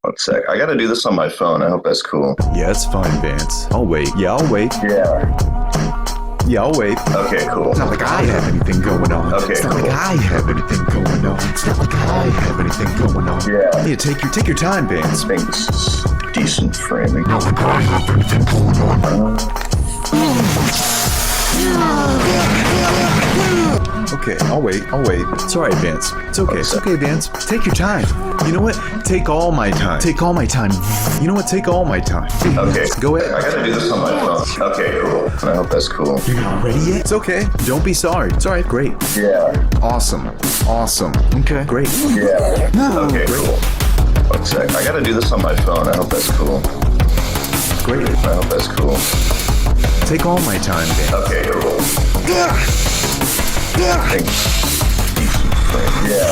One sec. I gotta do this on my phone. I hope that's cool. Yeah, it's fine, Vance. I'll wait. Yeah, I'll wait. Yeah, I'll wait. Okay, cool. It's not like I have anything going on. Okay, it's not cool. like I have anything going on. It's not like I have anything going on. Yeah. Yeah, take your time, Vance. I think this is decent framing. Not like I have anything going on. Okay, I'll wait. It's alright, Vance. It's okay, Vance. Take your time. You know what? Take all my time. You know what? Take all my time. Okay. Go ahead. I gotta do this on my phone. Okay, cool. I hope that's cool. You're not ready yet? It's okay. Don't be sorry. It's alright. Great. Yeah. Awesome. Okay. Great. Yeah. Okay, cool. One sec. I gotta do this on my phone. I hope that's cool. Great. I hope that's cool. Take all my time, Vance. Okay, cool. I think decent frame. Yeah.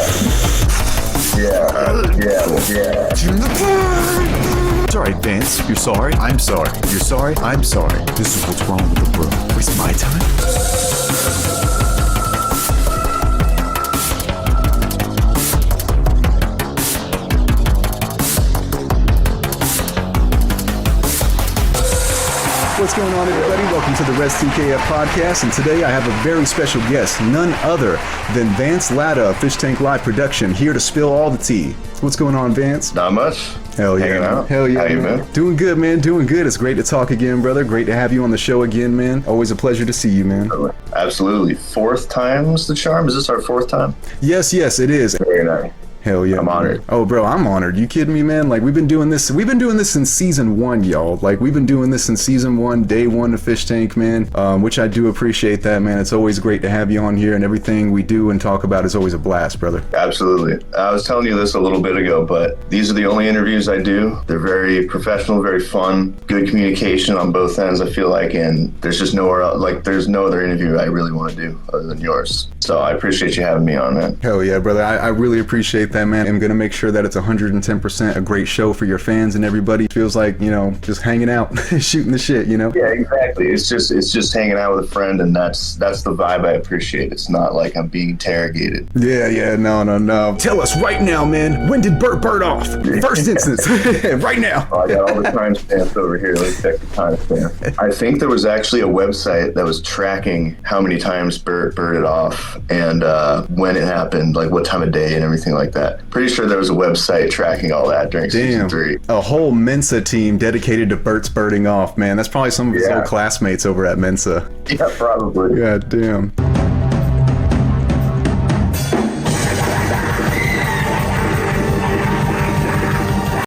It's alright, Vance. You're sorry? I'm sorry. You're sorry? I'm sorry. This is what's wrong with the bro. Waste my time? What's going on, everybody? Welcome to the Rez TKF Podcast, and today I have a very special guest, none other than Vance Latta of Fishtank Live production, here to spill all the tea. What's going on, Vance? Not much. Hell yeah. Hanging out. Hell yeah. How you man. been? Doing good, man. Doing good. It's great to talk again, brother. Great to have you on the show again, man. Always a pleasure to see you, man. Absolutely. Fourth time's the charm? Is this our fourth time? Yes, it is. Very nice. Hell yeah. I'm honored. Oh, bro, I'm honored. You kidding me, man? Like, we've been doing this since season 1, y'all. Like, we've been doing this since season 1, day 1 of Fish Tank, man, which I do appreciate that, man. It's always great to have you on here, and everything we do and talk about is always a blast, brother. Absolutely. I was telling you this a little bit ago, but these are the only interviews I do. They're very professional, very fun, good communication on both ends, I feel like, and there's just nowhere else, like, there's no other interview I really want to do other than yours. So I appreciate you having me on, man. Hell yeah, brother. I really appreciate that, man. I'm going to make sure that it's 110% a great show for your fans and everybody. Feels like, you know, just hanging out, shooting the shit, you know? Yeah, exactly. It's just hanging out with a friend, and that's the vibe I appreciate. It's not like I'm being interrogated. Yeah, no. Tell us right now, man, when did Burt off? First instance, right now. Oh, I got all the timestamps over here. Let's check the timestamp. I think there was actually a website that was tracking how many times Burt it off and when it happened, like what time of day and everything like that. Pretty sure there was a website tracking all that during season 3. A whole Mensa team dedicated to Burt's birding off, man. That's probably some of his old classmates over at Mensa. Yeah, probably. God damn.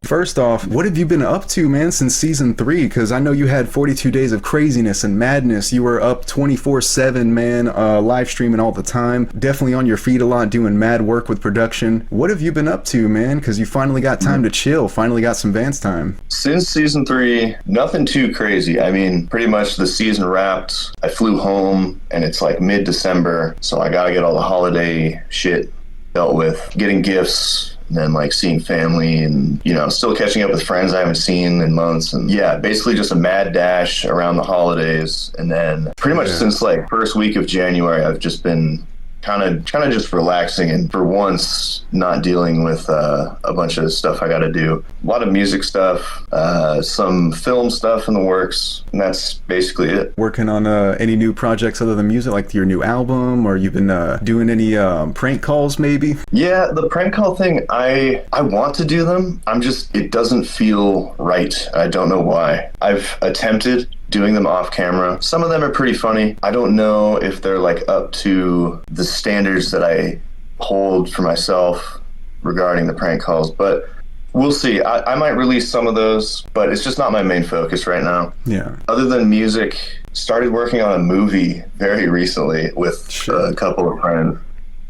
First off, what have you been up to, man, since season 3? Because I know you had 42 days of craziness and madness. You were up 24/7, man, live streaming all the time. Definitely on your feet a lot, doing mad work with production. What have you been up to, man? Because you finally got time to chill. Finally got some Vance time. Since season 3, nothing too crazy. I mean, pretty much the season wrapped. I flew home, and it's like mid-December, so I gotta get all the holiday shit dealt with. Getting gifts, and then like seeing family, and you know, still catching up with friends I haven't seen in months, and yeah, basically just a mad dash around the holidays. And then pretty much since like first week of January, I've just been kind of just relaxing, and for once not dealing with a bunch of stuff I got to do. A lot of music stuff, some film stuff in the works, and that's basically it. Working on any new projects other than music, like your new album, or you've been doing any prank calls maybe? Yeah, the prank call thing, I want to do them. It doesn't feel right. I don't know why. I've attempted doing them off camera. Some of them are pretty funny. I don't know if they're like up to the standards that I hold for myself regarding the prank calls, but we'll see. I might release some of those, but it's just not my main focus right now. Yeah. Other than music, started working on a movie very recently with a couple of friends,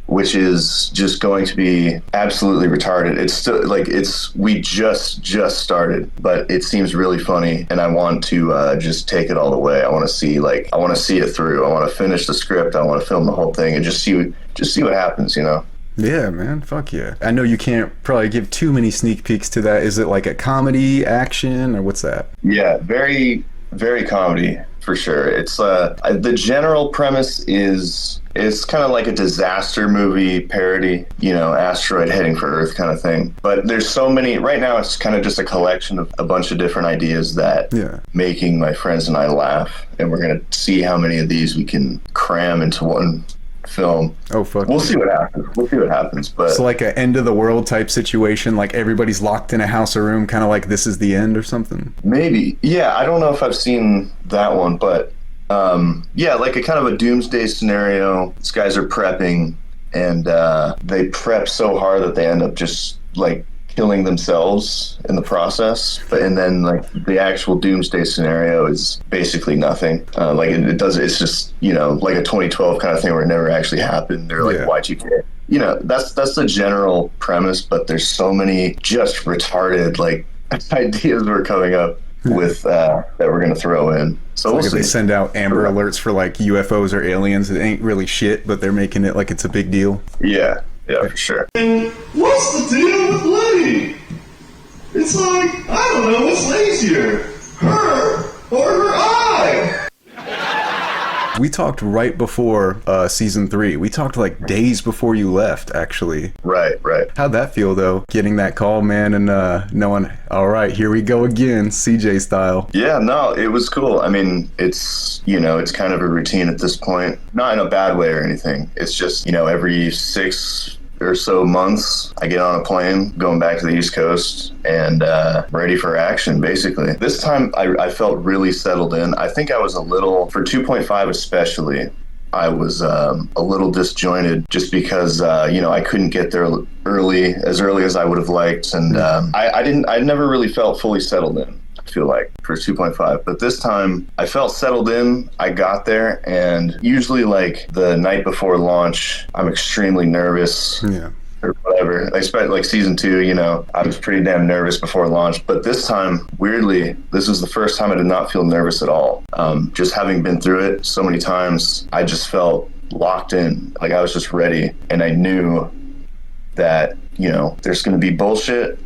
which is just going to be absolutely retarded. It's still like we just started, but it seems really funny, and I want to just take it all the way. I want to see it through. I want to finish the script. I want to film the whole thing and just see what happens, you know. Yeah, man. Fuck yeah. I know you can't probably give too many sneak peeks to that. Is it like a comedy, action, or what's that? Yeah, very, very comedy for sure. It's the general premise is it's kind of like a disaster movie parody, you know, asteroid heading for Earth kind of thing. But there's so many right now. It's kind of just a collection of a bunch of different ideas that making my friends and I laugh, and we're gonna see how many of these we can cram into one film. Oh fuck. We'll see what happens. But it's like an end of the world type situation, like everybody's locked in a house or room, kind of like This Is the End or something. Maybe. Yeah, I don't know if I've seen that one, but yeah, like a kind of a doomsday scenario. These guys are prepping, and they prep so hard that they end up just like killing themselves in the process. And then like the actual doomsday scenario is basically nothing. Like it's just, you know, like a 2012 kind of thing where it never actually happened. They're like, Y2K. You know, that's the general premise, but there's so many just retarded like ideas we're coming up with that we're gonna throw in. So we'll see. They send out Amber Alerts for like UFOs or aliens. It ain't really shit, but they're making it like it's a big deal. Yeah, for sure. And what's the deal with Letty? It's like, I don't know, what's lazier, her or her eye? We talked right before season 3. We talked like days before you left, actually. Right. How'd that feel, though? Getting that call, man, and knowing, all right, here we go again, CJ style. Yeah, no, it was cool. I mean, it's, you know, it's kind of a routine at this point. Not in a bad way or anything. It's just, you know, every 6 or so months, I get on a plane going back to the East Coast and ready for action, basically. This time, I felt really settled in. I think I was a little, for 2.5 especially, I was a little disjointed just because, you know, I couldn't get there as early as I would have liked. And I never really felt fully settled in, I feel like, for 2.5. But this time I felt settled in. I got there, and usually like the night before launch, I'm extremely nervous. Yeah. Or whatever. I expect like season 2, you know, I was pretty damn nervous before launch. But this time, weirdly, this was the first time I did not feel nervous at all. Just having been through it so many times, I just felt locked in. Like I was just ready, and I knew that, you know, there's going to be bullshit,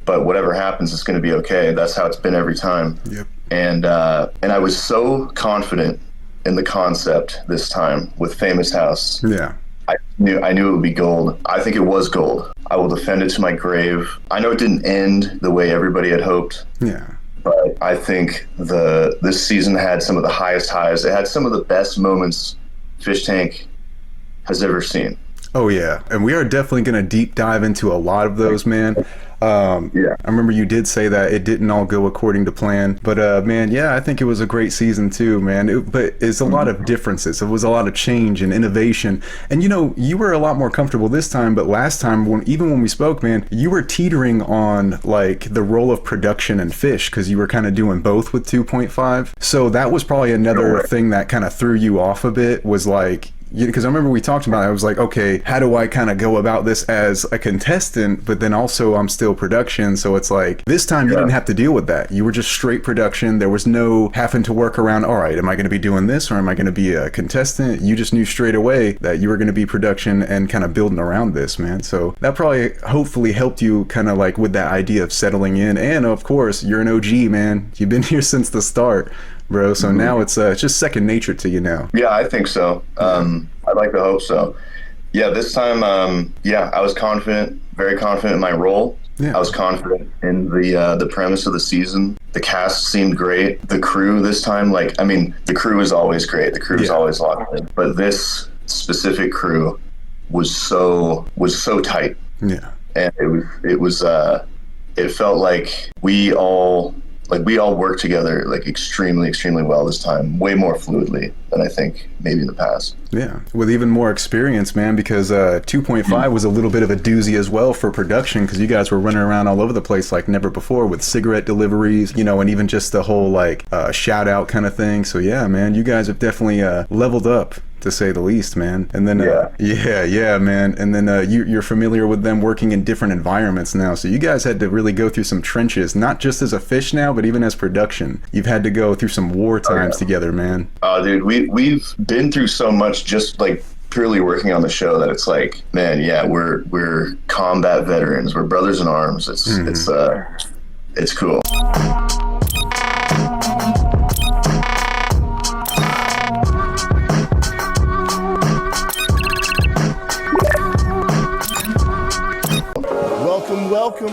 but whatever happens, it's going to be okay. That's how it's been every time. Yep. And I was so confident in the concept this time with Famous House. Yeah. I knew it would be gold. I think it was gold. I will defend it to my grave. I know it didn't end the way everybody had hoped. Yeah. But I think this season had some of the highest highs. It had some of the best moments Fishtank has ever seen. Oh yeah, and we are definitely going to deep dive into a lot of those, man. I remember you did say that it didn't all go according to plan, but man, yeah, I think it was a great season too, man. But it's a lot of differences. It was a lot of change and innovation, and you know, you were a lot more comfortable this time, but last time, even when we spoke, man, you were teetering on like the role of production and fish because you were kind of doing both with 2.5. So that was probably another thing that kind of threw you off a bit, was like, because I remember we talked about it. I was like, okay, how do I kind of go about this as a contestant, but then also I'm still production. So it's like this time you didn't have to deal with that. You were just straight production. There was no having to work around, all right, am I going to be doing this or am I going to be a contestant? You just knew straight away that you were going to be production and kind of building around this, man. So that probably hopefully helped you kind of like with that idea of settling in. And of course, you're an OG, man. You've been here since the start, bro. So now it's just second nature to you now. Yeah, I think so. I'd like to hope so. Yeah, this time, I was confident, very confident in my role. Yeah. I was confident in the premise of the season. The cast seemed great. The crew this time, like, I mean, the crew is always great. The crew is always locked in. But this specific crew was so tight. Yeah. And it felt like we all worked together like extremely, extremely well this time, way more fluidly than I think maybe in the past. Yeah, with even more experience, man, because 2.5 was a little bit of a doozy as well for production, because you guys were running around all over the place like never before with cigarette deliveries, you know, and even just the whole like shout out kind of thing. So yeah, man, you guys have definitely leveled up, to say the least, man. And then man, and then you're familiar with them working in different environments now, so you guys had to really go through some trenches, not just as a fish now, but even as production. You've had to go through some war times together, man. Dude, we've been through so much just like purely working on the show that it's like, man, yeah, we're combat veterans, we're brothers in arms. It's cool. welcome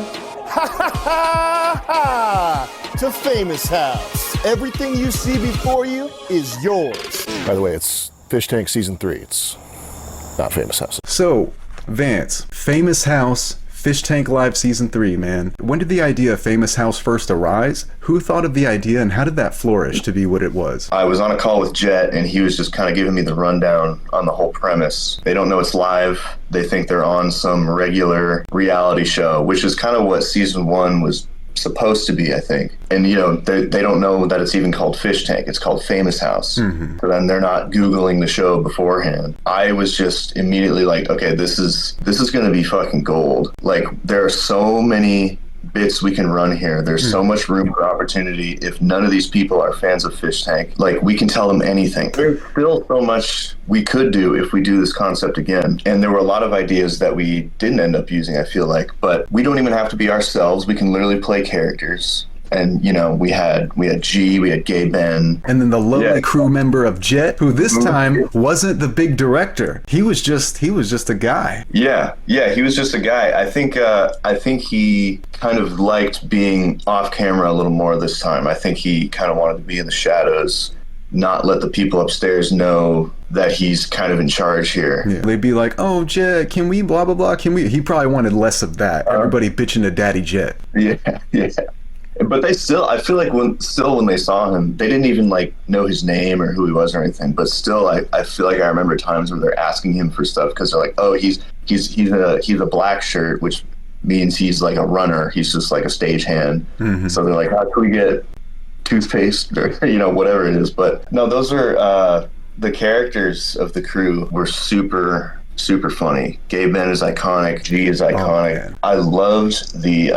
to Famous House. Everything you see before you is yours. By the way, it's Fish Tank Season 3. It's not Famous House. So, Vance, Famous House, Fishtank Live Season 3, man. When did the idea of Famous House first arise? Who thought of the idea, and how did that flourish to be what it was? I was on a call with Jet, and he was just kind of giving me the rundown on the whole premise. They don't know it's live. They think they're on some regular reality show, which is kind of what Season 1 was supposed to be, I think. And, you know, they don't know that it's even called Fish Tank. It's called Famous House. Mm-hmm. So then they're not Googling the show beforehand. I was just immediately like, okay, this is going to be fucking gold. Like, there are so many bits we can run here. There's so much room for opportunity. If none of these people are fans of Fish Tank, like, we can tell them anything. There's still so much we could do if we do this concept again. And there were a lot of ideas that we didn't end up using, I feel like, but we don't even have to be ourselves. We can literally play characters. And, you know, we had G, we had Gay Ben. And then the lowly crew member of Jet, who this time wasn't the big director. He was just a guy. Yeah, he was just a guy. I think he kind of liked being off camera a little more this time. I think he kind of wanted to be in the shadows, not let the people upstairs know that he's kind of in charge here. Yeah. They'd be like, oh, Jet, can we blah, blah, blah, can we? He probably wanted less of that. Everybody bitching to Daddy Jet. Yeah. But they still, I feel like when they saw him, they didn't even like know his name or who he was or anything. But still, I feel like I remember times where they're asking him for stuff because they're like, oh, he's a black shirt, which means he's like a runner. He's just like a stagehand. Mm-hmm. So they're like, how can we get toothpaste or, you know, whatever it is. But no, those are the characters of the crew were super funny. Gay Ben is iconic. G is iconic. I loved the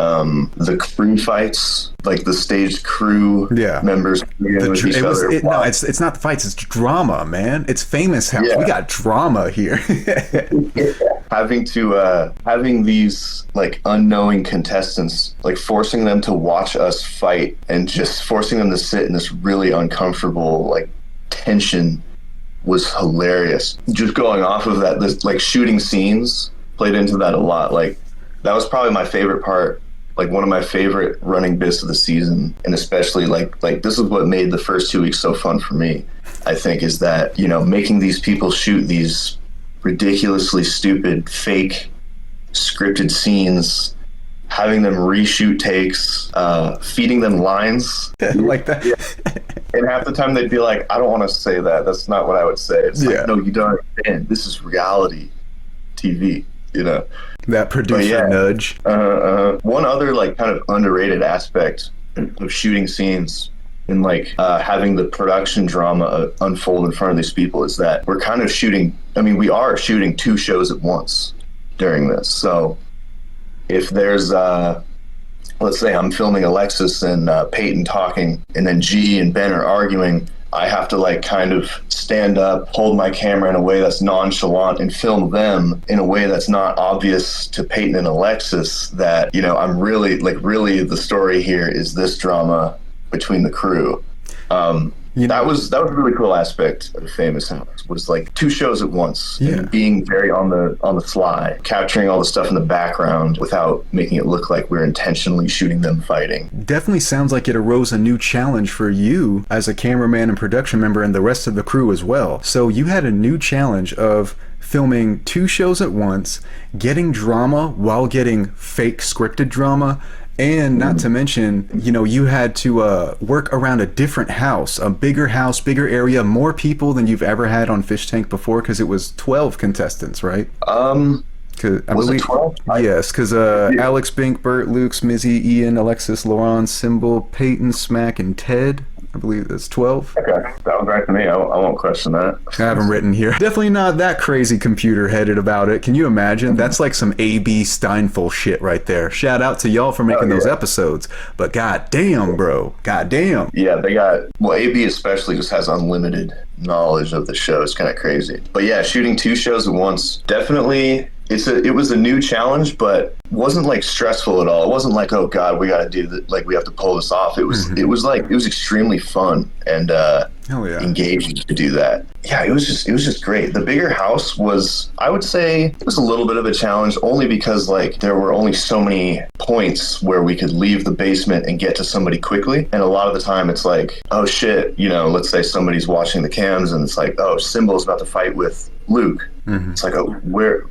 crew fights, like the staged crew members. It's not the fights. It's drama, man. It's Famous House. Yeah. We got drama here. Having these like unknowing contestants, like forcing them to watch us fight and just forcing them to sit in this really uncomfortable like tension was hilarious. Just going off of that, this like shooting scenes played into that a lot. Like that was probably my favorite part, like one of my favorite running bits of the season. And especially like this is what made the first 2 weeks so fun for me, I think, is that, you know, making these people shoot these ridiculously stupid fake scripted scenes, having them reshoot takes, feeding them lines like that. Yeah. And half the time they'd be like, I don't want to say that. That's not what I would say. It's like, no, you don't understand. This is reality TV, you know? That producer nudge. One other like kind of underrated aspect of shooting scenes and like having the production drama unfold in front of these people is that we're kind of shooting, we are shooting 2 shows at once during this. So if there's let's say I'm filming Alexis and Peyton talking, and then G and Ben are arguing, I have to like kind of stand up, hold my camera in a way that's nonchalant and film them in a way that's not obvious to Peyton and Alexis that, you know, I'm really the story here is this drama between the crew. That was a really cool aspect of Famous House, was like 2 shows at once, and being very on the fly, capturing all the stuff in the background without making it look like we're intentionally shooting them fighting. Definitely sounds like it arose a new challenge for you as a cameraman and production member and the rest of the crew as well. So you had a new challenge of filming 2 shows at once, getting drama while getting fake scripted drama. And not to mention, you know, you had to work around a different house, a bigger house, bigger area, more people than you've ever had on Fish Tank before, because it was 12 contestants, right? Was it 12? Yes, because Alex, Bink, Burt, Luke, Mizzy, Ian, Alexis, LaRon, Simbal, Peyton, Smaack, and Ted. I believe that's 12. Okay, that was right to me. I won't question that. I have them written here. Definitely not that crazy computer-headed about it. Can you imagine? That's like some A.B. Steinfeld shit right there. Shout out to y'all for making those episodes. But goddamn, bro. Goddamn. Yeah, A.B. especially just has unlimited knowledge of the show. It's kind of crazy. But yeah, shooting 2 shows at once, definitely it was a new challenge, but wasn't like stressful at all. It wasn't like, oh God, we got to do that. Like we have to pull this off. It was it was extremely fun and engaging to do that. Yeah, it was just great. The bigger house was, I would say, it was a little bit of a challenge only because like there were only so many points where we could leave the basement and get to somebody quickly. And a lot of the time it's like, oh shit, let's say somebody's watching the cams and it's like, oh, Simbal's about to fight with Luke. It's like, oh, where?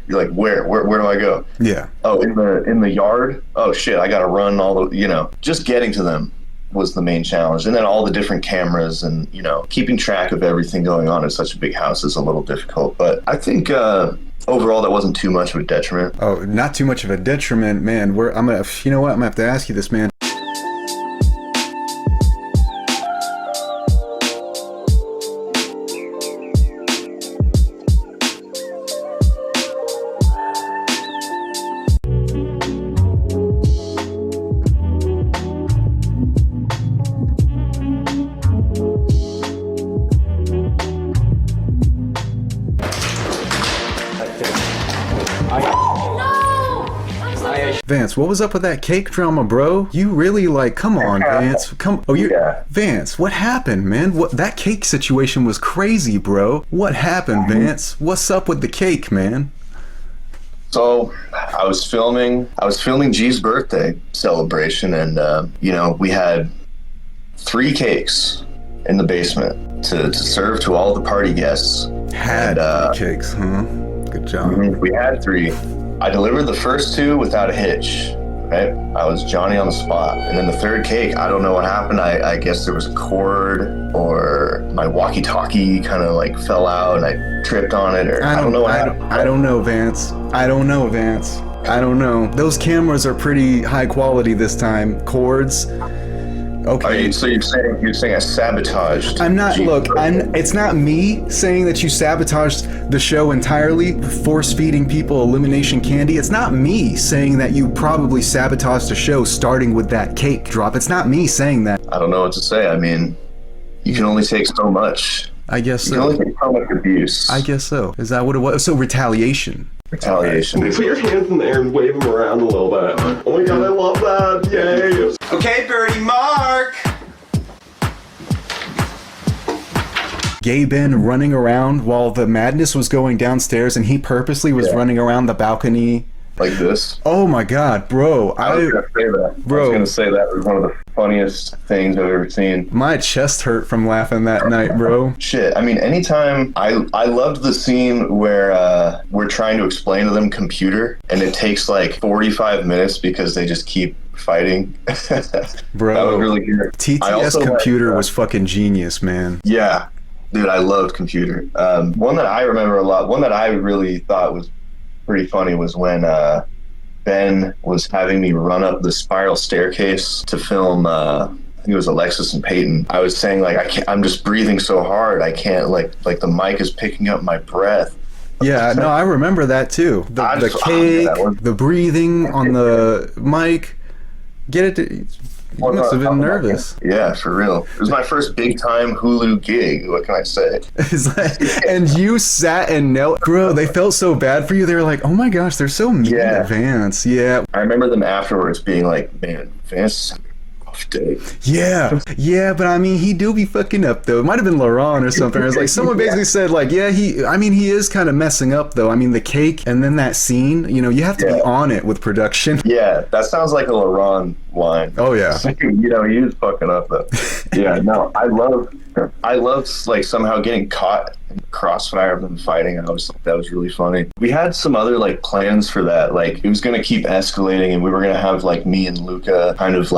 You're like, where do I go? Yeah. Oh, in the yard? Oh shit, I gotta run all the, just getting to them was the main challenge. And then all the different cameras and, keeping track of everything going on in such a big house is a little difficult. But I think overall that wasn't too much of a detriment. Oh, not too much of a detriment, man. I'm gonna have to ask you this, man. Vance, what was up with that cake drama, bro? You really come on, Vance. Vance, what happened, man? That cake situation was crazy, bro. What happened, Vance? What's up with the cake, man? So I was filming G's birthday celebration, and we had 3 cakes in the basement to serve to all the party guests. Cakes, huh? Good job. We had 3. I delivered the first 2 without a hitch, right? I was Johnny on the spot. And then the 3rd cake, I don't know what happened. I guess there was a cord or my walkie-talkie kind of fell out and I tripped on it, or I don't know what happened. I don't know, Vance. I don't know. Those cameras are pretty high quality this time. Cords. Okay. So you're saying I sabotaged? I'm not. Look, it's not me saying that you sabotaged the show entirely, force feeding people elimination candy. It's not me saying that you probably sabotaged the show, starting with that cake drop. It's not me saying that. I don't know what to say. I mean, you can only take so much. I guess so. You can only take so much abuse. I guess so. Is that what it was? So retaliation. Put your hands in the air and wave them around a little bit. Oh my god, I love that. Yay. Okay, Birdie Mark. Gay Ben running around while the madness was going downstairs, and he purposely was running around the balcony. Like this? Oh my god, bro. I was gonna say that was one of the funniest things I've ever seen. My chest hurt from laughing that night, bro. Shit, I mean, anytime I loved the scene where we're trying to explain to them computer and it takes 45 minutes because they just keep fighting. Bro, that was really good. TTS computer was fucking genius, man. Yeah, dude, I loved computer. One that I remember a lot, one that I really thought was pretty funny was when Ben was having me run up the spiral staircase to film I think it was Alexis and Peyton. I was saying I'm just breathing so hard I can't like the mic is picking up my breath. Yeah, no, I remember that too. The cake, the breathing on the mic. Get it? You must have been nervous. Yeah, for real. It was my first big time Hulu gig. What can I say? And you sat and knelt. Bro, they felt so bad for you. They were like, oh my gosh, they're so mean to Vance. Yeah. I remember them afterwards being like, man, Vance, rough day. Yeah, but I mean, he do be fucking up though. It might have been LaRon or something. It was like someone basically said he is kind of messing up though. I mean, the cake and then that scene, you have to be on it with production. Yeah, that sounds like a LaRon line. Oh yeah. He was fucking up though. Yeah, no, I love somehow getting caught in the crossfire of them fighting. That was really funny. We had some other plans for that. It was gonna keep escalating, and we were gonna have me and Luca kind of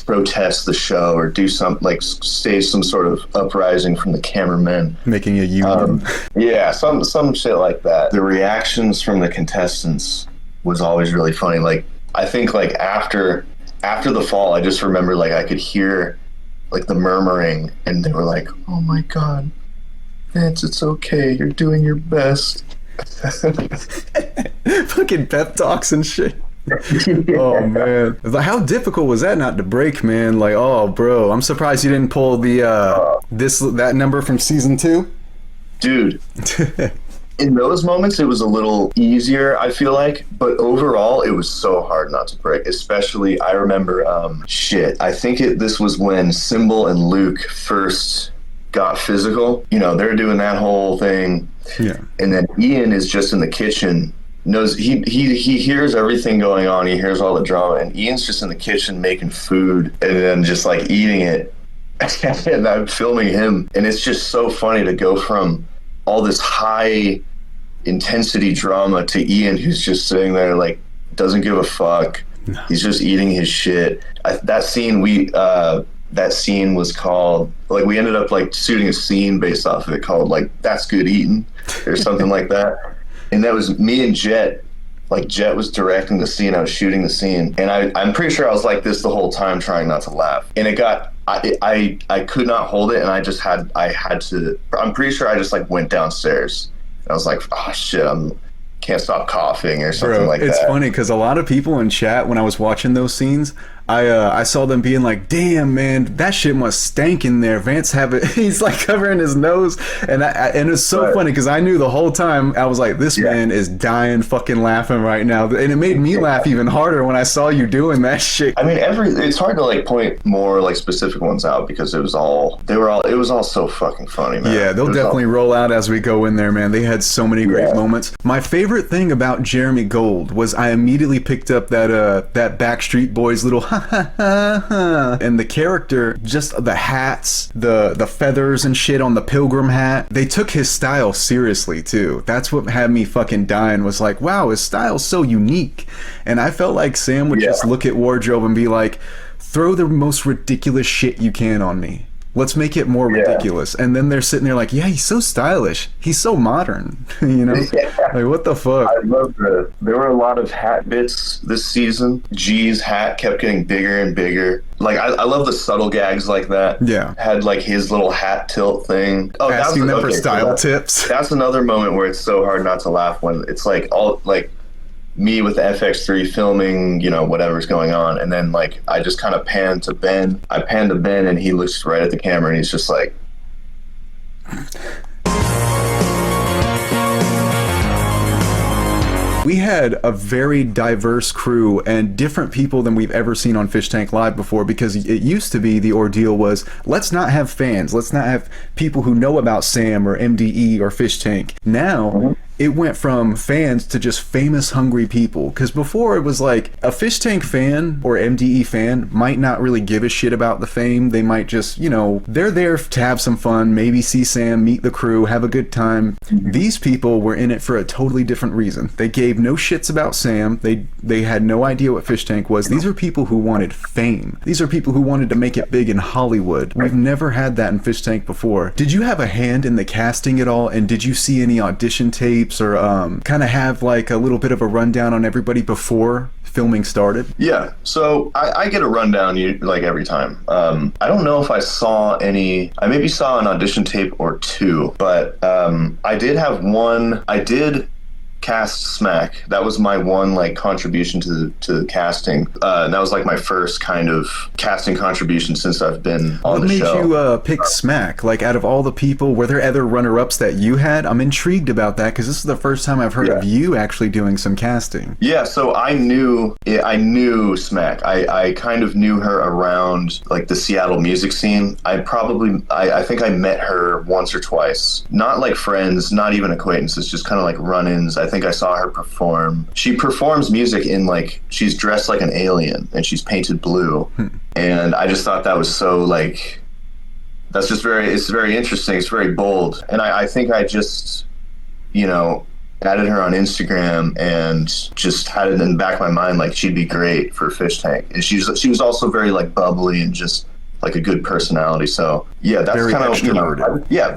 protest the show or do some stage some sort of uprising from the cameramen, making a union. Yeah, some shit like that. The reactions from the contestants was always really funny. I think after the fall, I just remember I could hear the murmuring, and they were like, oh my god, Vance, it's okay, you're doing your best. Fucking pep talks and shit. Oh man, how difficult was that not to break, man? Oh bro, I'm surprised you didn't pull the that number from season 2, dude. in those moments, it was a little easier, I feel like. But overall, it was so hard not to break. Especially, I remember, I think this was when Simbal and Luke first got physical. You know, they're doing that whole thing. Yeah. And then Ian is just in the kitchen. He hears everything going on. He hears all the drama. And Ian's just in the kitchen making food and then just like eating it. And I'm filming him. And it's just so funny to go from all this high intensity drama to Ian, who's just sitting there like doesn't give a fuck. No. He's just eating his shit. That scene was called, like, we ended up like shooting a scene based off of it called like That's Good Eating or something like that. And that was me and Jet. Like, Jet was directing the scene, I was shooting the scene, and I'm pretty sure I was like this the whole time, trying not to laugh. And it got, I could not hold it, and I had to. I'm pretty sure I just like went downstairs. And I was like, oh shit, can't stop coughing or something like that. It's funny because a lot of people in chat, when I was watching those scenes, I saw them being like, damn, man, that shit must stank in there. Vance he's like covering his nose. And it's so funny because I knew the whole time, I was like, this man is dying fucking laughing right now. And it made me laugh even harder when I saw you doing that shit. I mean, it's hard to like point more like specific ones out because it was all so fucking funny, man. Yeah, they'll definitely roll out as we go in there, man. They had so many great moments. My favorite thing about Jeremy Gold was I immediately picked up that Backstreet Boys little and the character, just the hats, the feathers and shit on the pilgrim hat. They took his style seriously too. That's what had me fucking dying, was like, wow, his style's so unique. And I felt like Sam would just look at wardrobe and be like, throw the most ridiculous shit you can on me. Let's make it more ridiculous. And then they're sitting there like, yeah, he's so stylish. He's so modern. You know? Like, what the fuck? I love that. There were a lot of hat bits this season. G's hat kept getting bigger and bigger. Like, I love the subtle gags like that. Yeah. Had like his little hat tilt thing. Oh, asking them for style tips. That's another moment where it's so hard not to laugh when it's like all like me with the FX3 filming, you know, whatever's going on. And then like, I just kind of pan to Ben. I pan to Ben and he looks right at the camera and he's just like, we had a very diverse crew and different people than we've ever seen on Fishtank Live before, because it used to be the ordeal was, let's not have fans, let's not have people who know about Sam or MDE or Fishtank. Now, it went from fans to just famous, hungry people. Because before it was like a Fishtank fan or MDE fan might not really give a shit about the fame. They might just, you know, they're there to have some fun, maybe see Sam, meet the crew, have a good time. These people were in it for a totally different reason. They gave no shits about Sam. They had no idea what Fishtank was. These are people who wanted fame. These are people who wanted to make it big in Hollywood. We've never had that in Fishtank before. Did you have a hand in the casting at all? And did you see any audition tapes or kind of have like a little bit of a rundown on everybody before filming started? Yeah, so I get a rundown like every time. I don't know if I saw any. I maybe saw an audition tape or two, but I did have one. I did cast Smaack. That was my one like contribution to casting. That was like my first kind of casting contribution since I've been on the show. What made you pick Smaack? Like, out of all the people, were there other runner-ups that you had? I'm intrigued about that because this is the first time I've heard of you actually doing some casting. Yeah, so I knew Smaack. I kind of knew her around like the Seattle music scene. I think I met her once or twice. Not like friends, not even acquaintances, just kind of like run-ins. I think I saw her perform. She performs music in like, she's dressed like an alien and she's painted blue. And I just thought that was so like, it's very interesting. It's very bold. And I think I just, you know, added her on Instagram and just had it in the back of my mind like she'd be great for Fishtank. And she was also very like bubbly and just like a good personality. So yeah, that's very kind of, you know,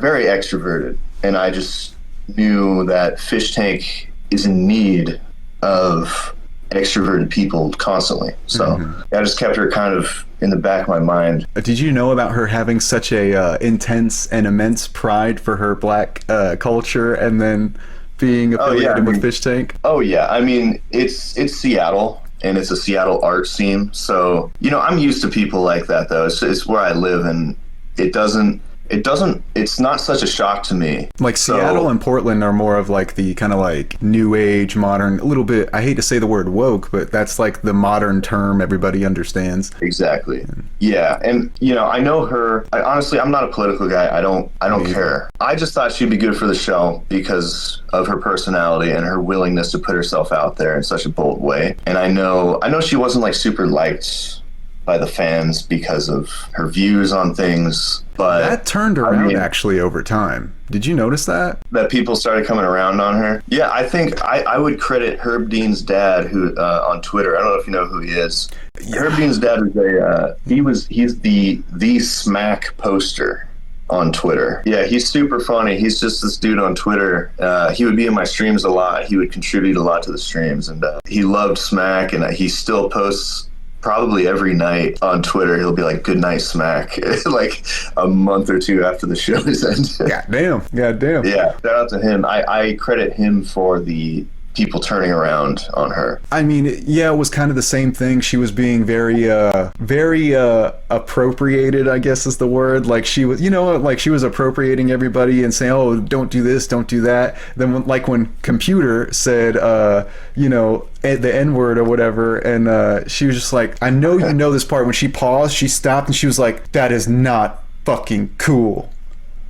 very extroverted. And I just knew that Fishtank is in need of extroverted people constantly. So I just kept her kind of in the back of my mind. Did you know about her having such a intense and immense pride for her black culture and then being affiliated with Fishtank? Oh yeah, I mean, it's Seattle and it's a Seattle art scene. So, you know, I'm used to people like that though. It's where I live and it doesn't it's not such a shock to me. Like Seattle and Portland are more of like the kind of like new age, modern, a little bit, I hate to say the word woke, but that's like the modern term everybody understands. Exactly. Yeah. And you know, I know her, honestly, I'm not a political guy. I don't care. I just thought she'd be good for the show because of her personality and her willingness to put herself out there in such a bold way. And I know she wasn't like super liked by the fans because of her views on things, but that turned around actually over time. Did you notice that people started coming around on her? Yeah, I think I would credit Herb Dean's dad, who on Twitter, I don't know if you know who he is. Yeah. Herb Dean's dad is he's the Smaack poster on Twitter. Yeah, he's super funny. He's just this dude on Twitter. He would be in my streams a lot. He would contribute a lot to the streams, and he loved Smaack, and he still posts probably every night on Twitter. He'll be like, "Good night, Smaack," like a month or two after the show is ended. Goddamn. Yeah, shout out to him. I credit him for the people turning around on her. I mean, yeah, it was kind of the same thing. She was being very appropriated, I guess is the word. Like she was, like she was appropriating everybody and saying, "Oh, don't do this, don't do that." Then when Computer said, the N-word or whatever, and she was just like, "I know you know this part." When she paused, she stopped and she was like, "That is not fucking cool."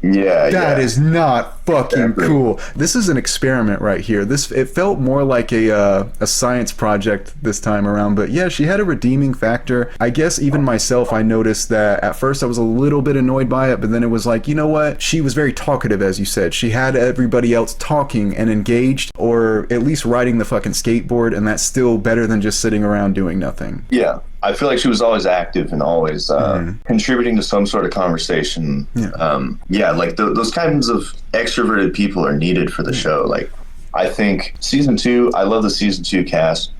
That is not fucking cool. This is an experiment right here. It felt more like a science project this time around, but yeah, she had a redeeming factor. I guess even myself, I noticed that at first I was a little bit annoyed by it, but then it was like, you know what? She was very talkative, as you said. She had everybody else talking and engaged, or at least riding the fucking skateboard, and that's still better than just sitting around doing nothing. Yeah. I feel like she was always active and always contributing to some sort of conversation. Yeah, like those kinds of extroverted people are needed for the show. Like, I think season 2, I love the season 2 cast.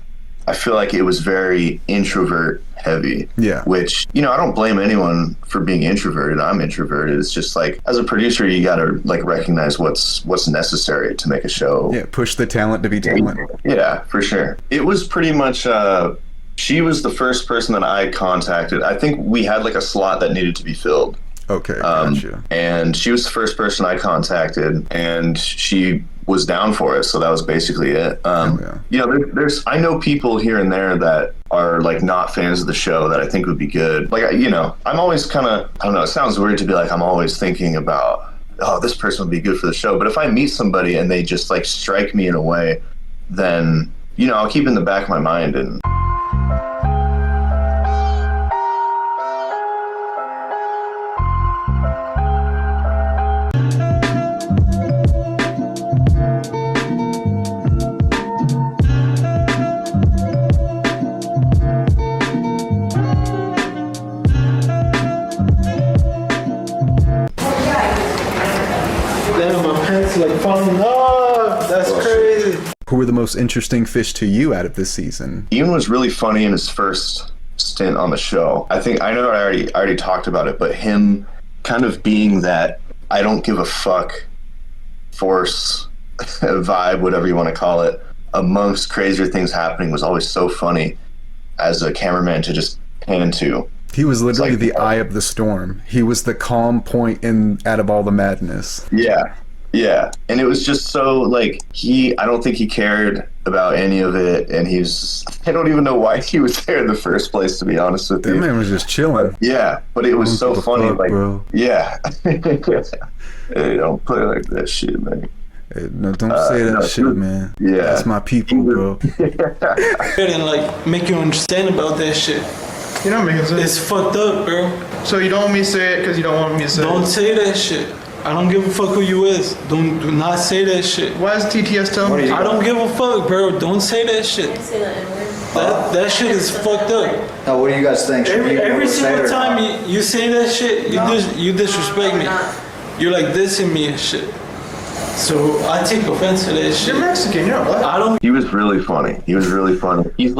I feel like it was very introvert heavy. Yeah. Which, I don't blame anyone for being introverted. I'm introverted. It's just like, as a producer, you got to like recognize what's necessary to make a show. Yeah, push the talent to be talent. Yeah, for sure. It was pretty much... she was the first person that I contacted. I think we had like a slot that needed to be filled. Okay, gotcha. And she was the first person I contacted, and she was down for it. So that was basically it. There's I know people here and there that are like not fans of the show that I think would be good. Like, I'm always kind of, I don't know, it sounds weird to be like, I'm always thinking about, oh, this person would be good for the show. But if I meet somebody and they just like strike me in a way, then, I'll keep it in the back of my mind. And who were the most interesting fish to you out of this season? Ian was really funny in his first stint on the show. I know I already talked about it, but him kind of being that I don't give a fuck force vibe, whatever you want to call it, amongst crazier things happening was always so funny as a cameraman to just pan into. He was literally the eye of the storm. He was the calm point out of all the madness. Yeah, and it was just so, like, I don't think he cared about any of it, and I don't even know why he was there in the first place, to be honest with you. That man was just chilling. Yeah, but it was so funny, fuck, bro. Yeah. Hey, don't play like that shit, man. Hey, no, don't say that shit, man. Yeah. That's my people, bro. And, like, make you understand about that shit. You're not making sense. It's fucked up, bro. So you don't want me to say it because you don't want me to say it? Don't say that shit. I don't give a fuck who you is. Do not say that shit. Why is TTS telling me? I don't give a fuck, bro. Don't say that shit. Say that N-word. That shit is fucked up. Now, what do you guys think? Every single time you say that shit, you disrespect me. You're like dissing me and shit. So I take offense to that shit. You're Mexican, you're not black. He was really funny. He's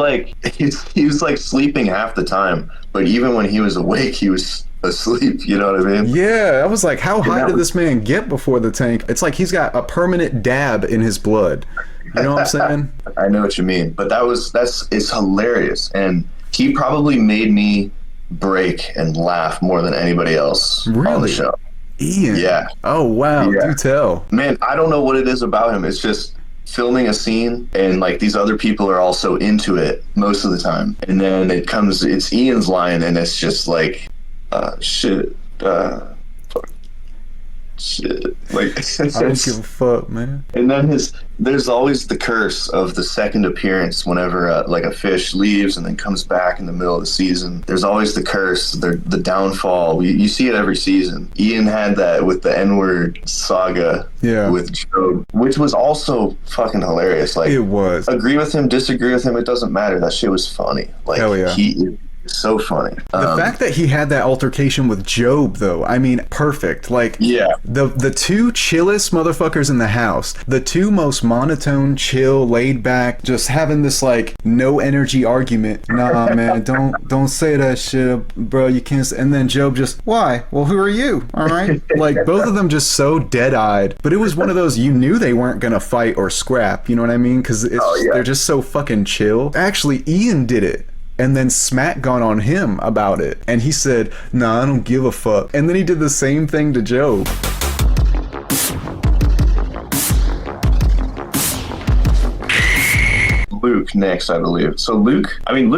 like sleeping half the time, but even when he was awake, he was asleep, you know what I mean? Yeah, I was like, how high did this man get before the tank? It's like he's got a permanent dab in his blood. You know what I'm saying? I know what you mean, but it's hilarious, and he probably made me break and laugh more than anybody else on the show. Ian. Yeah. Oh wow. Yeah. Do tell. Man, I don't know what it is about him. It's just filming a scene, and like these other people are also into it most of the time, and then it's Ian's line, and it's just like shit. Like I don't give a fuck, man. And then there's always the curse of the second appearance whenever like a fish leaves and then comes back in the middle of the season. There's always the curse, the downfall. You see it every season. Ian had that with the N-word saga with Joe, which was also fucking hilarious. Like, it was. Agree with him, disagree with him, it doesn't matter. That shit was funny. Like, hell yeah. He is so funny. The fact that he had that altercation with Job, though, I mean, perfect. Like, the two chillest motherfuckers in the house, the two most monotone, chill, laid back, just having this like no energy argument. Nah, man, don't say that shit, bro. You can't. And then Job just, why? Well, who are you? All right, like both of them just so dead eyed. But it was one of those, you knew they weren't gonna fight or scrap. You know what I mean? Because they're just so fucking chill. Actually, Ian did it. And then Smaack got on him about it. And he said, nah, I don't give a fuck. And then he did the same thing to Joe. Luke next, I believe. So Luke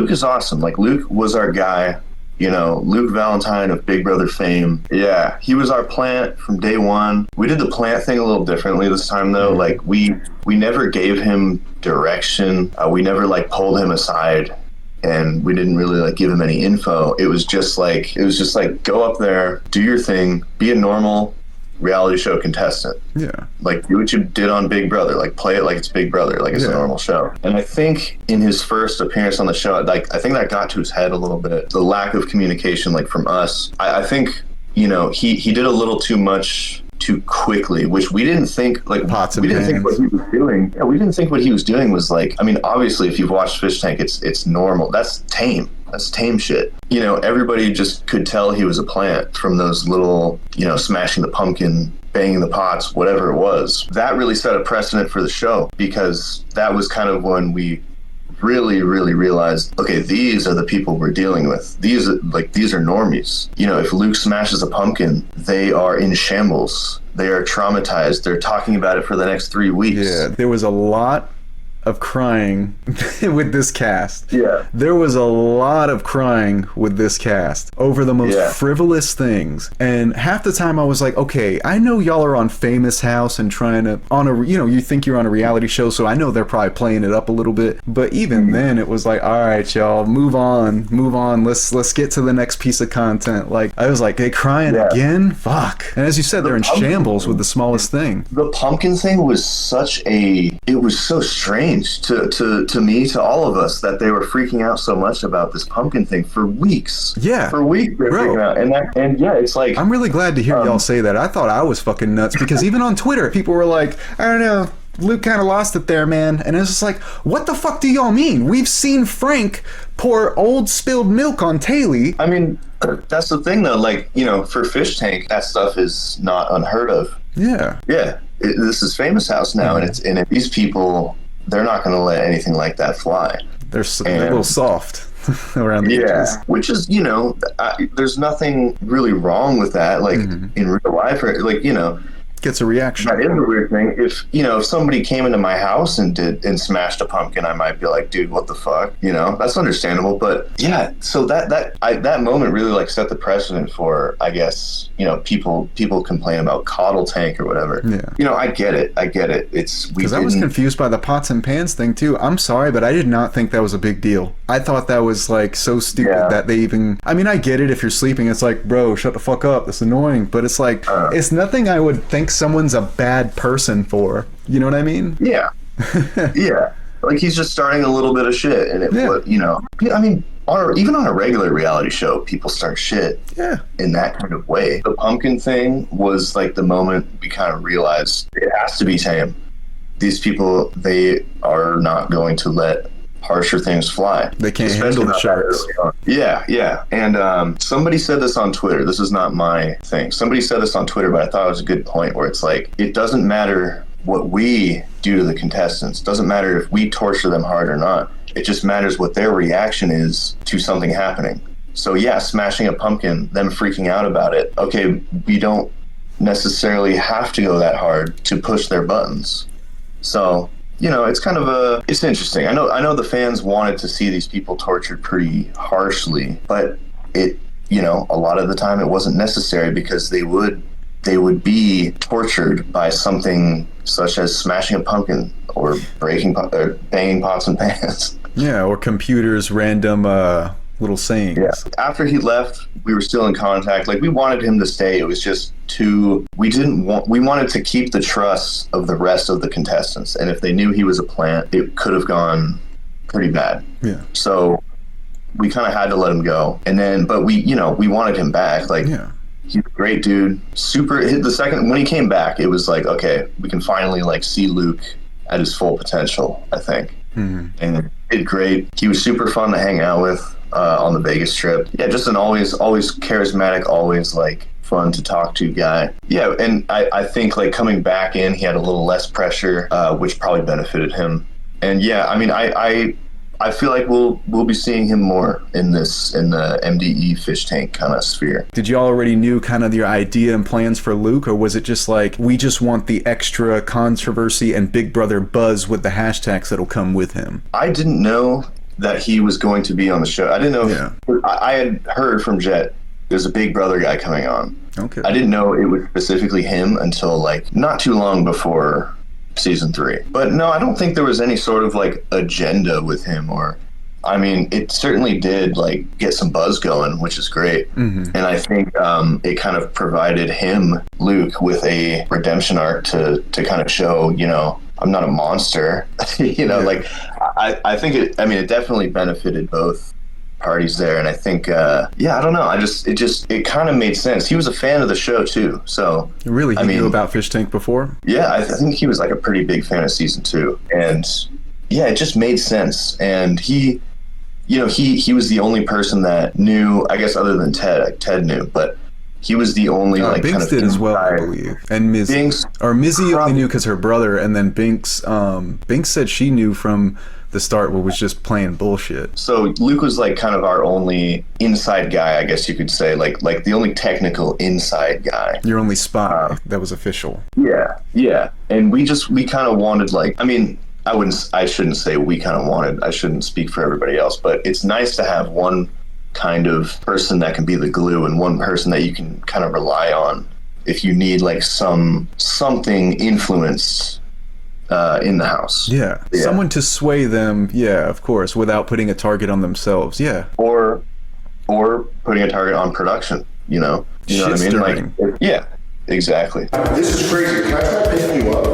is awesome. Like, Luke was our guy. You know, Luke Valentine of Big Brother fame. Yeah, he was our plant from day one. We did the plant thing a little differently this time, though. Like, we never gave him direction. We never, like, pulled him aside. And we didn't really like give him any info. It was just like go up there, do your thing, be a normal reality show contestant. Yeah. Like, do what you did on Big Brother. Like, play it like it's Big Brother, like it's a normal show. And I think in his first appearance on the show, like I think that got to his head a little bit. The lack of communication, like from us. I think, you know, he did a little too much too quickly, which we didn't think, like, we didn't think what he was doing. Yeah, we didn't think what he was doing was like, I mean, obviously if you've watched Fish Tank, it's normal. That's tame shit. You know, everybody just could tell he was a plant from those little, you know, smashing the pumpkin, banging the pots, whatever it was. That really set a precedent for the show, because that was kind of when we really realized, okay, these are the people we're dealing with. These are normies. You know, if Luke smashes a pumpkin, they are in shambles. They are traumatized. They're talking about it for the next 3 weeks. Yeah, there was a lot of crying with this cast. Yeah. There was a lot of crying with this cast over the most frivolous things. And half the time I was like, okay, I know y'all are on Famous House and trying to, you think you're on a reality show, so I know they're probably playing it up a little bit. But even then it was like, all right, y'all, move on. Let's get to the next piece of content. Like, I was like, they crying again? Fuck. And as you said, they're in shambles with the smallest thing. The pumpkin thing was it was so strange to me, to all of us, that they were freaking out so much about this pumpkin thing for weeks. Yeah. For weeks they're freaking out. And it's like, I'm really glad to hear y'all say that. I thought I was fucking nuts, because even on Twitter, people were like, I don't know, Luke kind of lost it there, man. And it's just like, what the fuck do y'all mean? We've seen Frank pour old spilled milk on Taylor. I mean, that's the thing though, like, you know, for Fish Tank, that stuff is not unheard of. Yeah. Yeah. This is Famous House now, and these people, they're not going to let anything like that fly. They're a little soft around the edges. Which is, you know, there's nothing really wrong with that, like in real life, or like, you know, gets a reaction. That is a weird thing. If somebody came into my house and smashed a pumpkin, I might be like, dude, what the fuck? You know, that's understandable. But yeah, so that moment really like set the precedent for, I guess, you know, people complain about Coddle Tank or whatever. Yeah. You know, I get it. Because I was confused by the pots and pans thing too. I'm sorry, but I did not think that was a big deal. I thought that was like so stupid that they even, I mean, I get it if you're sleeping, it's like, bro, shut the fuck up. That's annoying. But it's like, it's nothing I would think someone's a bad person for. You know what I mean? Yeah. Yeah. Like, he's just starting a little bit of shit. And you know, I mean, even on a regular reality show, people start shit in that kind of way. The pumpkin thing was like the moment we kind of realized it has to be tame. These people, they are not going to let harsher things fly. They can't handle the sharks. Yeah. And somebody said this on Twitter. This is not my thing. Somebody said this on Twitter, but I thought it was a good point, where it's like, it doesn't matter what we do to the contestants. It doesn't matter if we torture them hard or not. It just matters what their reaction is to something happening. So yeah, smashing a pumpkin, them freaking out about it. Okay, we don't necessarily have to go that hard to push their buttons. So, you know, it's kind of it's interesting. I know the fans wanted to see these people tortured pretty harshly, but it, you know, a lot of the time it wasn't necessary because they would be tortured by something such as smashing a pumpkin or banging pots and pans. Yeah, or computers, random little sayings. Yeah. After he left, we were still in contact. Like, we wanted him to stay. It was just we wanted to keep the trust of the rest of the contestants. And if they knew he was a plant, it could have gone pretty bad. Yeah. So we kind of had to let him go. And then, but we wanted him back. Like, yeah. He's a great dude. When he came back, it was like, okay, we can finally like see Luke at his full potential, I think. Mm-hmm. And he did great. He was super fun to hang out with on the Vegas trip. Yeah, just an always charismatic, always like fun to talk to guy. Yeah, and I think like coming back in, he had a little less pressure, which probably benefited him. And yeah, I mean, I feel like we'll be seeing him more in the MDE fish tank kind of sphere. Did you already knew kind of your idea and plans for Luke, or was it just like, we just want the extra controversy and Big Brother buzz with the hashtags that'll come with him? I didn't know that he was going to be on the show. I didn't know. Yeah. I had heard from Jet there's a Big Brother guy coming on. Okay. I didn't know it was specifically him until like not too long before season 3. But no, I don't think there was any sort of like agenda with him, or I mean, it certainly did like get some buzz going, which is great. Mm-hmm. And I think it kind of provided Luke with a redemption arc to kind of show, you know, I'm not a monster. You know, yeah. Like I think it definitely benefited both parties there. And I think I don't know, it kind of made sense. He was a fan of the show too, so really he knew about Fish Tank before. Yeah, I think he was like a pretty big fan of season 2, and yeah, it just made sense. And he was the only person that knew, I guess, other than Ted knew, but he was the only Binks kind of did as well, I believe. And Mizzy only knew because her brother, and then Binks said she knew from the start, but was just playing bullshit. So Luke was like kind of our only inside guy, I guess you could say, like the only technical inside guy. Your only spy that was official. Yeah. And we kind of wanted, like, I mean, I shouldn't say we kind of wanted, I shouldn't speak for everybody else, but it's nice to have one kind of person that can be the glue and one person that you can kind of rely on if you need like something influenced in the house. Yeah, someone to sway them, yeah, of course, without putting a target on themselves, yeah. Or putting a target on production, you know what I mean? Like, yeah, exactly. This is crazy. Can I start picking you up?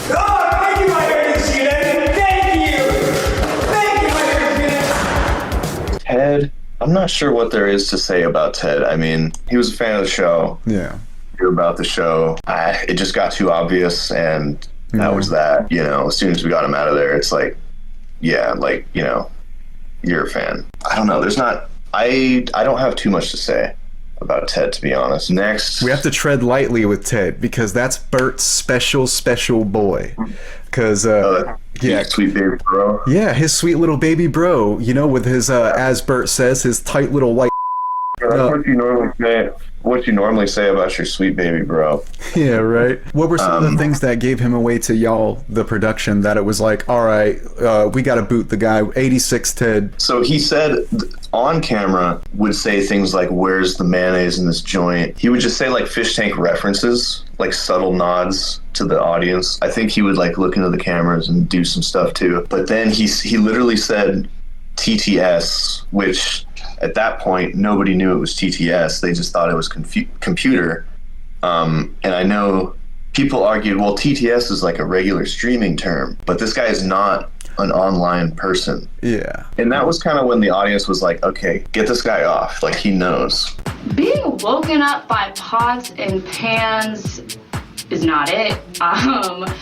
Thank you, my favorite student. Thank you, my favorite student. Ted, I'm not sure what there is to say about Ted. I mean, he was a fan of the show. Yeah. About the show, it just got too obvious, and that was that. You know, as soon as we got him out of there, it's like, yeah, like, you know, you're a fan. I don't know. I don't have too much to say about Ted, to be honest. Next, we have to tread lightly with Ted because that's Burt's special boy. Because sweet baby bro. Yeah, his sweet little baby bro. You know, with his as Burt says, his tight little white. That's what you normally say. What you normally say about your sweet baby bro. Yeah, right. What were some of the things that gave him away to y'all, the production, that it was like, all right, we got to boot the guy, 86 Ted? So he said on camera would say things like, where's the mayonnaise in this joint? He would just say like fish tank references, like subtle nods to the audience. I think he would like look into the cameras and do some stuff too. But then he literally said TTS, which at that point nobody knew it was TTS. They just thought it was computer. And I know people argued, well, TTS is like a regular streaming term, but this guy is not an online person. Yeah. And that was kind of when the audience was like, okay, get this guy off. Like, he knows. Being woken up by pots and pans is not it. I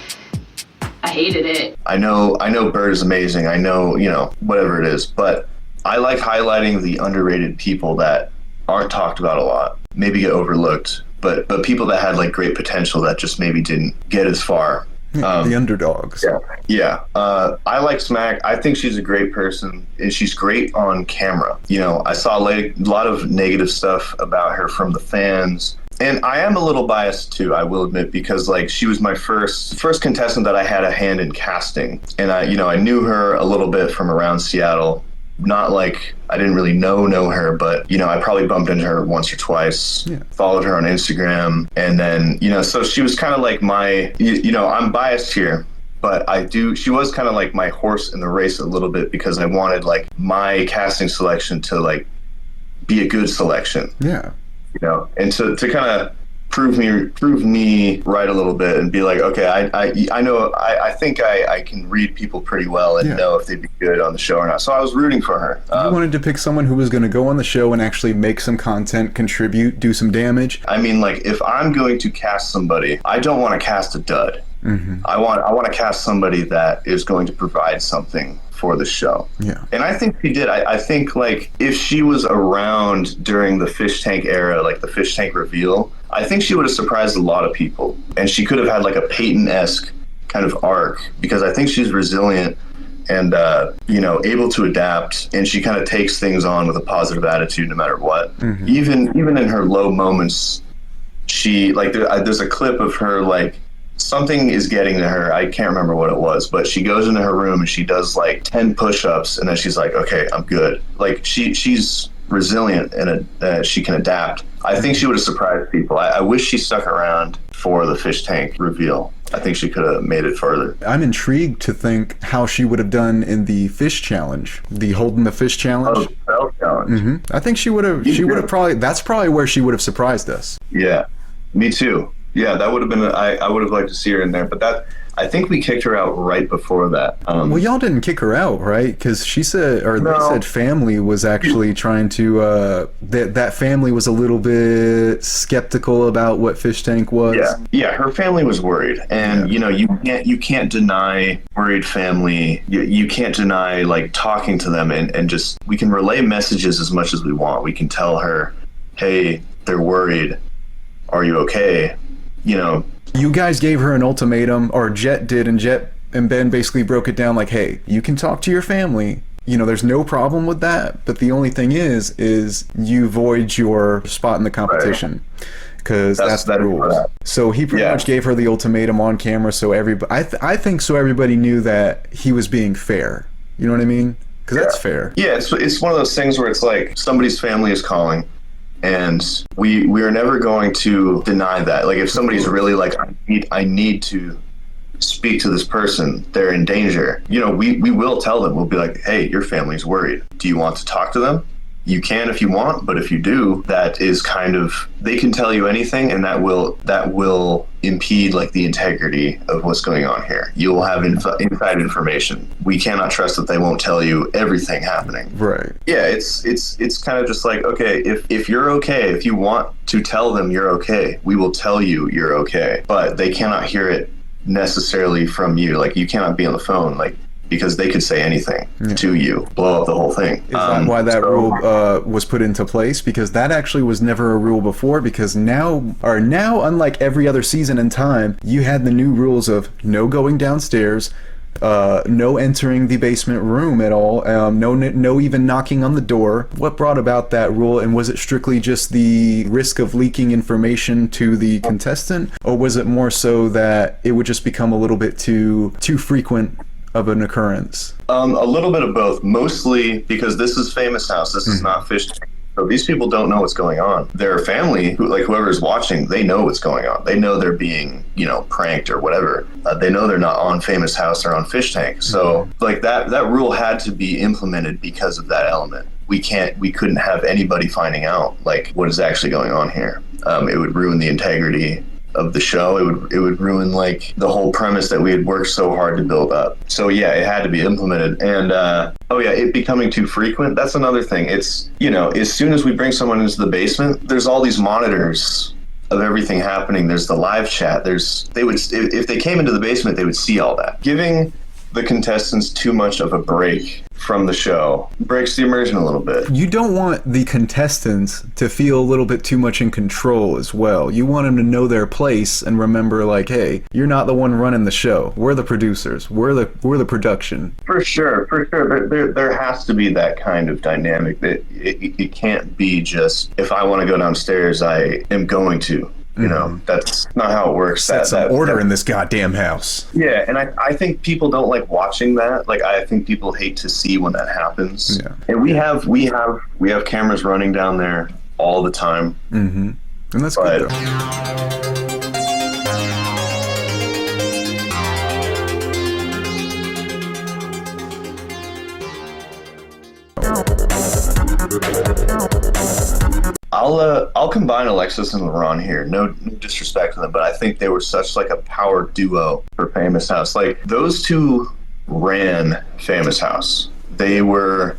hated it. I know Burt is amazing. I know, whatever it is, but I like highlighting the underrated people that aren't talked about a lot, maybe get overlooked, but people that had like great potential that just maybe didn't get as far. The underdogs. Yeah. I like Smaack. I think she's a great person, and she's great on camera. I saw a lot of negative stuff about her from the fans, And I am a little biased too, I will admit, because like she was my first contestant that I had a hand in casting. And I knew her a little bit from around Seattle. Not like I didn't really know her, but I probably bumped into her once or twice, followed her on Instagram. And then, so she was kind of like my, I'm biased here, but she was kind of like my horse in the race a little bit, because I wanted like my casting selection to like be a good selection. Yeah. And to kind of prove me right a little bit and be like, okay, I know, I think I can read people pretty well and know if they'd be good on the show or not. So I was rooting for her. You wanted to pick someone who was going to go on the show and actually make some content, contribute, do some damage. I mean, like, if I'm going to cast somebody, I don't want to cast a dud. Mm-hmm. I want to cast somebody that is going to provide something for the show. Yeah. And I think she did. I think like if she was around during the fish tank era, like the fish tank reveal, I think she would have surprised a lot of people. And she could have had like a Peyton-esque kind of arc, because I think she's resilient and able to adapt, and she kind of takes things on with a positive attitude no matter what. Mm-hmm. Even in her low moments, she like there's a clip of her like something is getting to her. I can't remember what it was, but she goes into her room and she does like 10 push-ups, and then she's like, okay, I'm good. Like she's resilient and she can adapt. I think she would have surprised people. I wish she stuck around for the fish tank reveal. I think she could have made it further. I'm intrigued to think how she would have done in the fish challenge, the holding the fish challenge. Oh, challenge. Mm-hmm. I think she would have probably, that's probably where she would have surprised us. Yeah, me too. Yeah, that would have been, I would have liked to see her in there, but I think we kicked her out right before that. Well, y'all didn't kick her out, right? Because she said, or they said family was actually trying to, that family was a little bit skeptical about what Fish Tank was. Yeah, her family was worried. And, you can't deny worried family. You can't deny, like, talking to them and just, we can relay messages as much as we want. We can tell her, hey, they're worried. Are you okay? You guys gave her an ultimatum, or Jet did, and Jet and Ben basically broke it down like, hey, you can talk to your family. There's no problem with that. But the only thing is you void your spot in the competition. Because that's the rules. So he pretty much gave her the ultimatum on camera, so everybody, I think so everybody knew that he was being fair. You know what I mean? Because that's fair. Yeah, it's one of those things where it's like somebody's family is calling. And we are never going to deny that. Like if somebody's really like, I need to speak to this person, they're in danger. We will tell them. We'll be like, hey, your family's worried. Do you want to talk to them? You can if you want, but if you do, that is kind of, they can tell you anything, and that will impede like the integrity of what's going on here. You will have inside information. We cannot trust that they won't tell you everything happening. Right. Yeah, it's kind of just like, okay, if you're okay, if you want to tell them you're okay, we will tell you you're okay, but they cannot hear it necessarily from you. Like you cannot be on the phone, like, because they could say anything to you, blow up the whole thing. Is that why that rule was put into place? Because that actually was never a rule before, because now, unlike every other season in time, you had the new rules of no going downstairs, no entering the basement room at all, no even knocking on the door. What brought about that rule, and was it strictly just the risk of leaking information to the contestant, or was it more so that it would just become a little bit too frequent of an occurrence? A little bit of both, mostly because this is Famous House. This is not Fish Tank. So these people don't know what's going on. Their family, whoever's watching, they know what's going on. They know they're being, pranked or whatever. They know they're not on Famous House or on Fish Tank. So like that rule had to be implemented because of that element. We couldn't have anybody finding out like what is actually going on here. It would ruin the integrity of the show. It would ruin like the whole premise that we had worked so hard to build up. So yeah, it had to be implemented. And it becoming too frequent, that's another thing. It's, as soon as we bring someone into the basement, there's all these monitors of everything happening. There's the live chat. If they came into the basement, they would see all that. Giving the contestants too much of a break from the show breaks the immersion a little bit. You don't want the contestants to feel a little bit too much in control as well. You want them to know their place and remember, like, hey, you're not the one running the show. We're the producers. We're the production. For sure. There has to be that kind of dynamic. That it can't be just, if I want to go downstairs, I am going to. You know, that's not how it works. Set some order in this goddamn house. Yeah, and I think people don't like watching that. Like, I think people hate to see when that happens. Yeah. And we have cameras running down there all the time. Mm-hmm. And that's good, I'll combine Alexis and LaRon here. No disrespect to them, but I think they were such like a power duo for Famous House. Like, those two ran Famous House. They were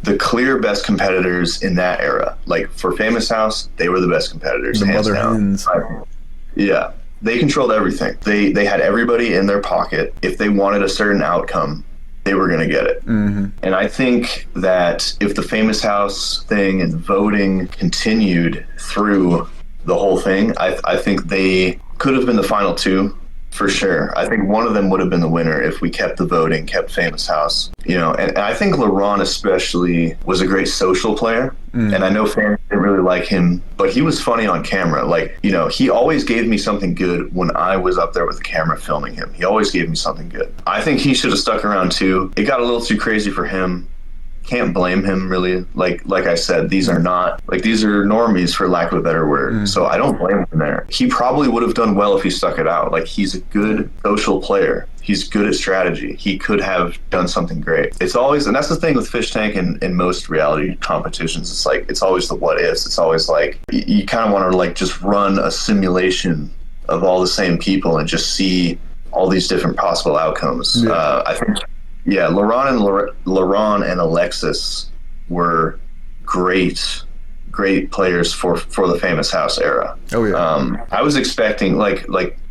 the clear best competitors in that era. Like, for Famous House, they were the best competitors. The mother hens. Yeah, they controlled everything. They had everybody in their pocket. If they wanted a certain outcome, they were going to get it. Mm-hmm. And I think that if the Famous House thing and voting continued through the whole thing, I think they could have been the final two for sure. I think one of them would have been the winner if we kept the voting, kept Famous House. You know, and I think LaRon especially was a great social player. And I know fans didn't really like him, but he was funny on camera. Like, you know, he always gave me something good when I was up there with the camera filming him. He always gave me something good. I think he should have stuck around too. It got a little too crazy for him. Can't blame him really. Like I said, these are normies, for lack of a better word. So I don't blame him there. He probably would have done well if he stuck it out. Like, he's a good social player. He's good at strategy. He could have done something great. It's always, and that's the thing with Fishtank and most reality competitions. It's like, it's always the what ifs. It's always like, you kind of want to like just run a simulation of all the same people and just see all these different possible outcomes. I think, yeah, LaRon and Alexis were great players for the Famous House era. Oh yeah. I was expecting like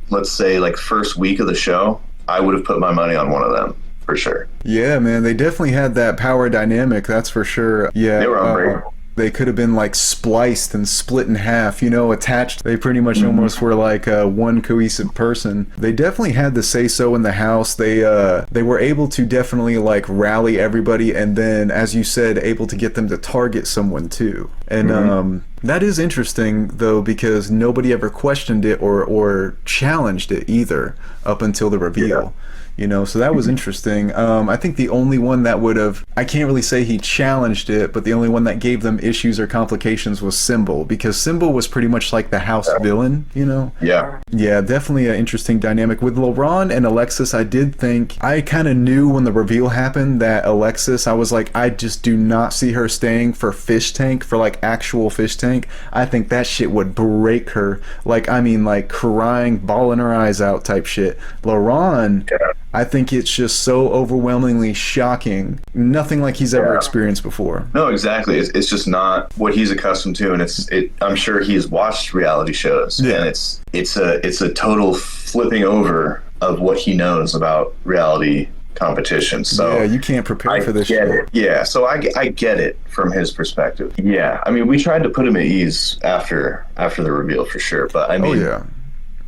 let's say like first week of the show, I would have put my money on one of them for sure. Yeah, man, they definitely had that power dynamic, that's for sure. Yeah, they were unbreakable. They could have been like spliced and split in half, you know, attached. They pretty much almost were like one cohesive person. They definitely had the say-so in the house. They were able to definitely like rally everybody, and then, as you said, able to get them to target someone too. And that is interesting though, because nobody ever questioned it or challenged it either up until the reveal. Yeah. You know, so that was interesting. I think the only one that would have, I can't really say he challenged it, but the only one that gave them issues or complications was Simbal, because Simbal was pretty much like the house villain, you know? Yeah. Yeah, definitely an interesting dynamic. With LaRon and Alexis, I did think, I kind of knew when the reveal happened that Alexis, I was like, I just do not see her staying for Fishtank, for like actual Fishtank. I think that shit would break her. Like, I mean, like crying, bawling her eyes out type shit. LaRon, I think it's just so overwhelmingly shocking. Nothing like he's ever experienced before. No, exactly. It's just not what he's accustomed to, and I'm sure he's watched reality shows, and it's a total flipping over of what he knows about reality competition. So yeah, you can't prepare for this shit. Yeah, so I get it from his perspective. Yeah, I mean, we tried to put him at ease after the reveal for sure, but I mean,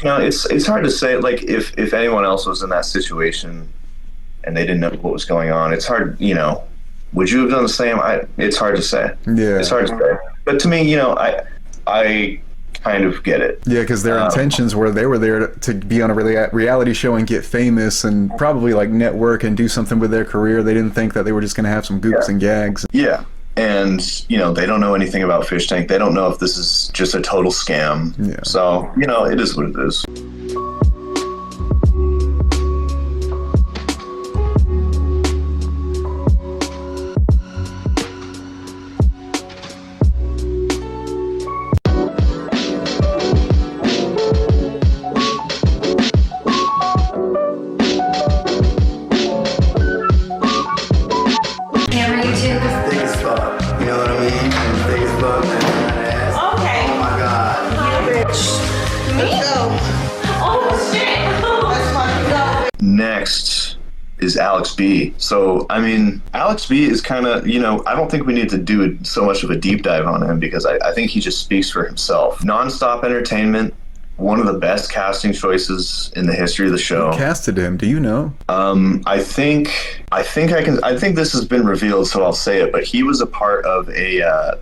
you know, it's hard to say. Like, if anyone else was in that situation and they didn't know what was going on, it's hard, you know, would you have done the same? It's hard to say. Yeah, it's hard to say. But to me, you know, I kind of get it. Yeah, because their intentions were, they were there to be on a reality show and get famous and probably like network and do something with their career. They didn't think that they were just going to have some goops and gags. Yeah. And, you know, they don't know anything about Fishtank. They don't know if this is just a total scam. Yeah. So, you know, it is what it is. is Alex B. So, I mean, Alex B is kind of, you know, I don't think we need to do so much of a deep dive on him because I think he just speaks for himself. Nonstop entertainment, one of the best casting choices in the history of the show. Who casted him? Do you know? I think this has been revealed, so I'll say it, but he was a part of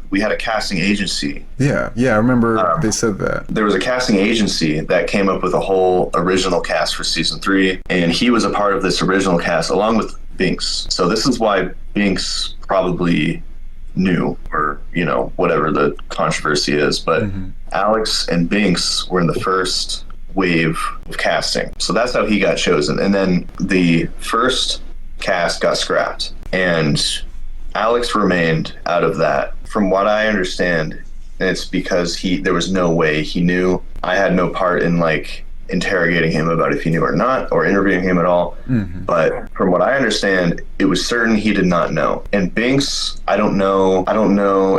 we had a casting agency. Yeah, I remember they said that. There was a casting agency that came up with a whole original cast for season 3, and he was a part of this original cast along with Binks. So this is why Binks probably knew, or, you know, whatever the controversy is, but Alex and Binks were in the first wave of casting. So that's how he got chosen. And then the first cast got scrapped, and Alex remained out of that. From what I understand, and it's because there was no way he knew. I had no part in like interrogating him about if he knew or not, or interviewing him at all. But from what I understand, it was certain he did not know. And Binks, I don't know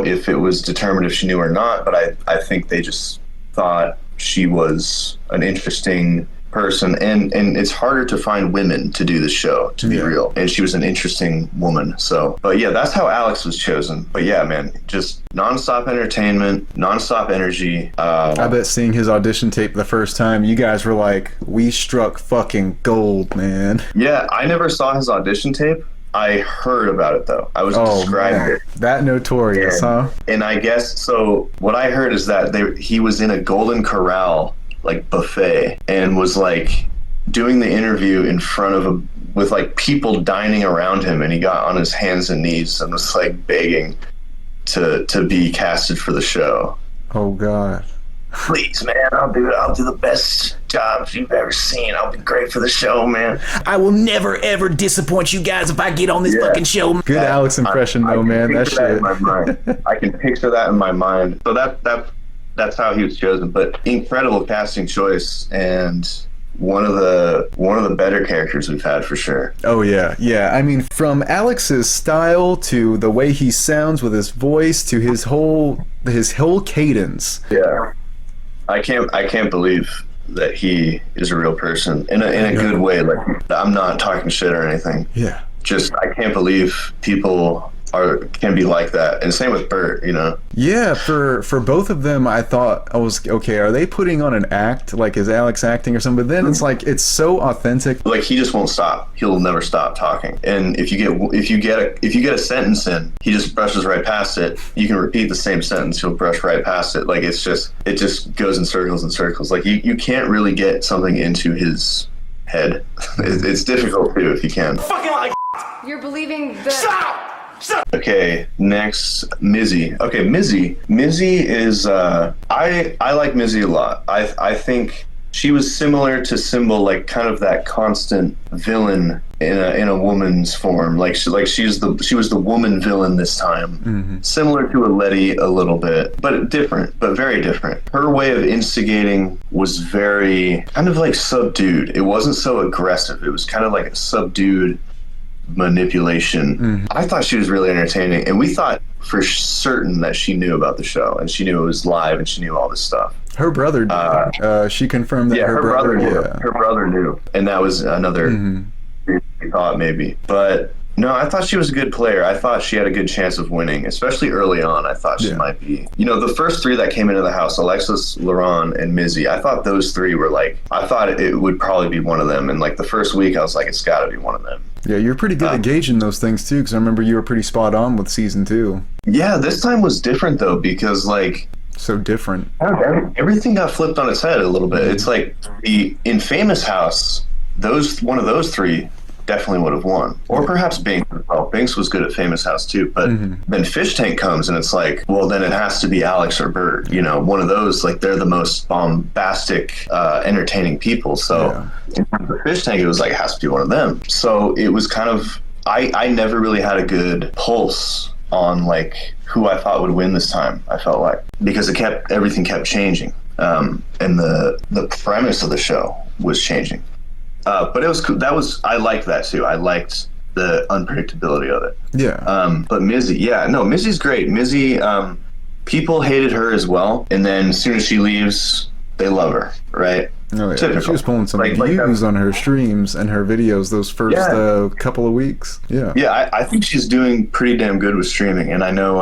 if it was determined if she knew or not, but I think they just thought she was an interesting person, and it's harder to find women to do the show, to be real, and she was an interesting woman. So, but yeah, that's how Alex was chosen. But yeah, man, just nonstop entertainment, nonstop energy. I bet seeing his audition tape the first time, you guys were like, we struck fucking gold, man. Yeah, I never saw his audition tape. I heard about it though. I was described it. That notorious, huh? And I guess so. What I heard is that he was in a Golden Corral like buffet and was like doing the interview in front with like people dining around him, and he got on his hands and knees and was like begging to be casted for the show. Oh God. Please, man, I'll do the best jobs you've ever seen. I'll be great for the show, man. I will never ever disappoint you guys if I get on this fucking show. Good Alex impression though, man. That shit. In my mind. I can picture that in my mind. So that's how he was chosen. But incredible casting choice, and one of the better characters we've had for sure. Oh yeah. I mean, from Alex's style to the way he sounds with his voice to his whole cadence. Yeah, I can't believe that he is a real person in a good way. Like, I'm not talking shit or anything. Yeah, just I can't believe people can be like that. And same with Burt, you know. Yeah, for both of them, I thought I was okay. Are they putting on an act? Like, is Alex acting or something? But then it's like it's so authentic. Like, he just won't stop. He'll never stop talking. And if you get a sentence in, he just brushes right past it. You can repeat the same sentence, he'll brush right past it. Like, it just goes in circles and circles. Like, you can't really get something into his head. It's difficult too if you can. Fucking like you're believing that. Stop! Okay, next, Mizzy. Okay, Mizzy is I like Mizzy a lot. I think she was similar to Simbal, like kind of that constant villain in a woman's form. Like she was the woman villain this time. Similar to a Letty a little bit, but different, but very different. Her way of instigating was very kind of like subdued. It wasn't so aggressive. It was kind of like a subdued manipulation. I thought she was really entertaining, and we thought for certain that she knew about the show, and she knew it was live, and she knew all this stuff. Her brother did. She confirmed that her brother knew. Yeah. Her brother knew, and that was another we thought maybe. But no, I thought she was a good player. I thought she had a good chance of winning, especially early on. I thought she might be. You know, the first three that came into the house, Alexis, LaRon, and Mizzy, I thought those three were like, I thought it would probably be one of them. And like the first week, I was like, it's got to be one of them. Yeah, you're pretty good at gauging those things too, because I remember you were pretty spot on with season 2. Yeah, this time was different though, because like, so different. Everything got flipped on its head a little bit. It's like in Famous House, one of those three definitely would have won, or perhaps Binks as well. Binks was good at Famous House too, but then Fish Tank comes and it's like, well, then it has to be Alex or Burt. You know, one of those, like, they're the most bombastic, entertaining people. So in terms of Fish Tank, it was like, it has to be one of them. So it was kind of, I never really had a good pulse on like who I thought would win this time. I felt like, because everything kept changing, and the premise of the show was changing. But it was cool. I liked that too. I liked the unpredictability of it. Yeah. But Mizzy, Mizzy's great. Mizzy, people hated her as well, and then as soon as she leaves, they love her, right? Oh, yeah. Typical. She was pulling some Like views on her streams and her videos those first couple of weeks. Yeah. Yeah, I think she's doing pretty damn good with streaming. And I know,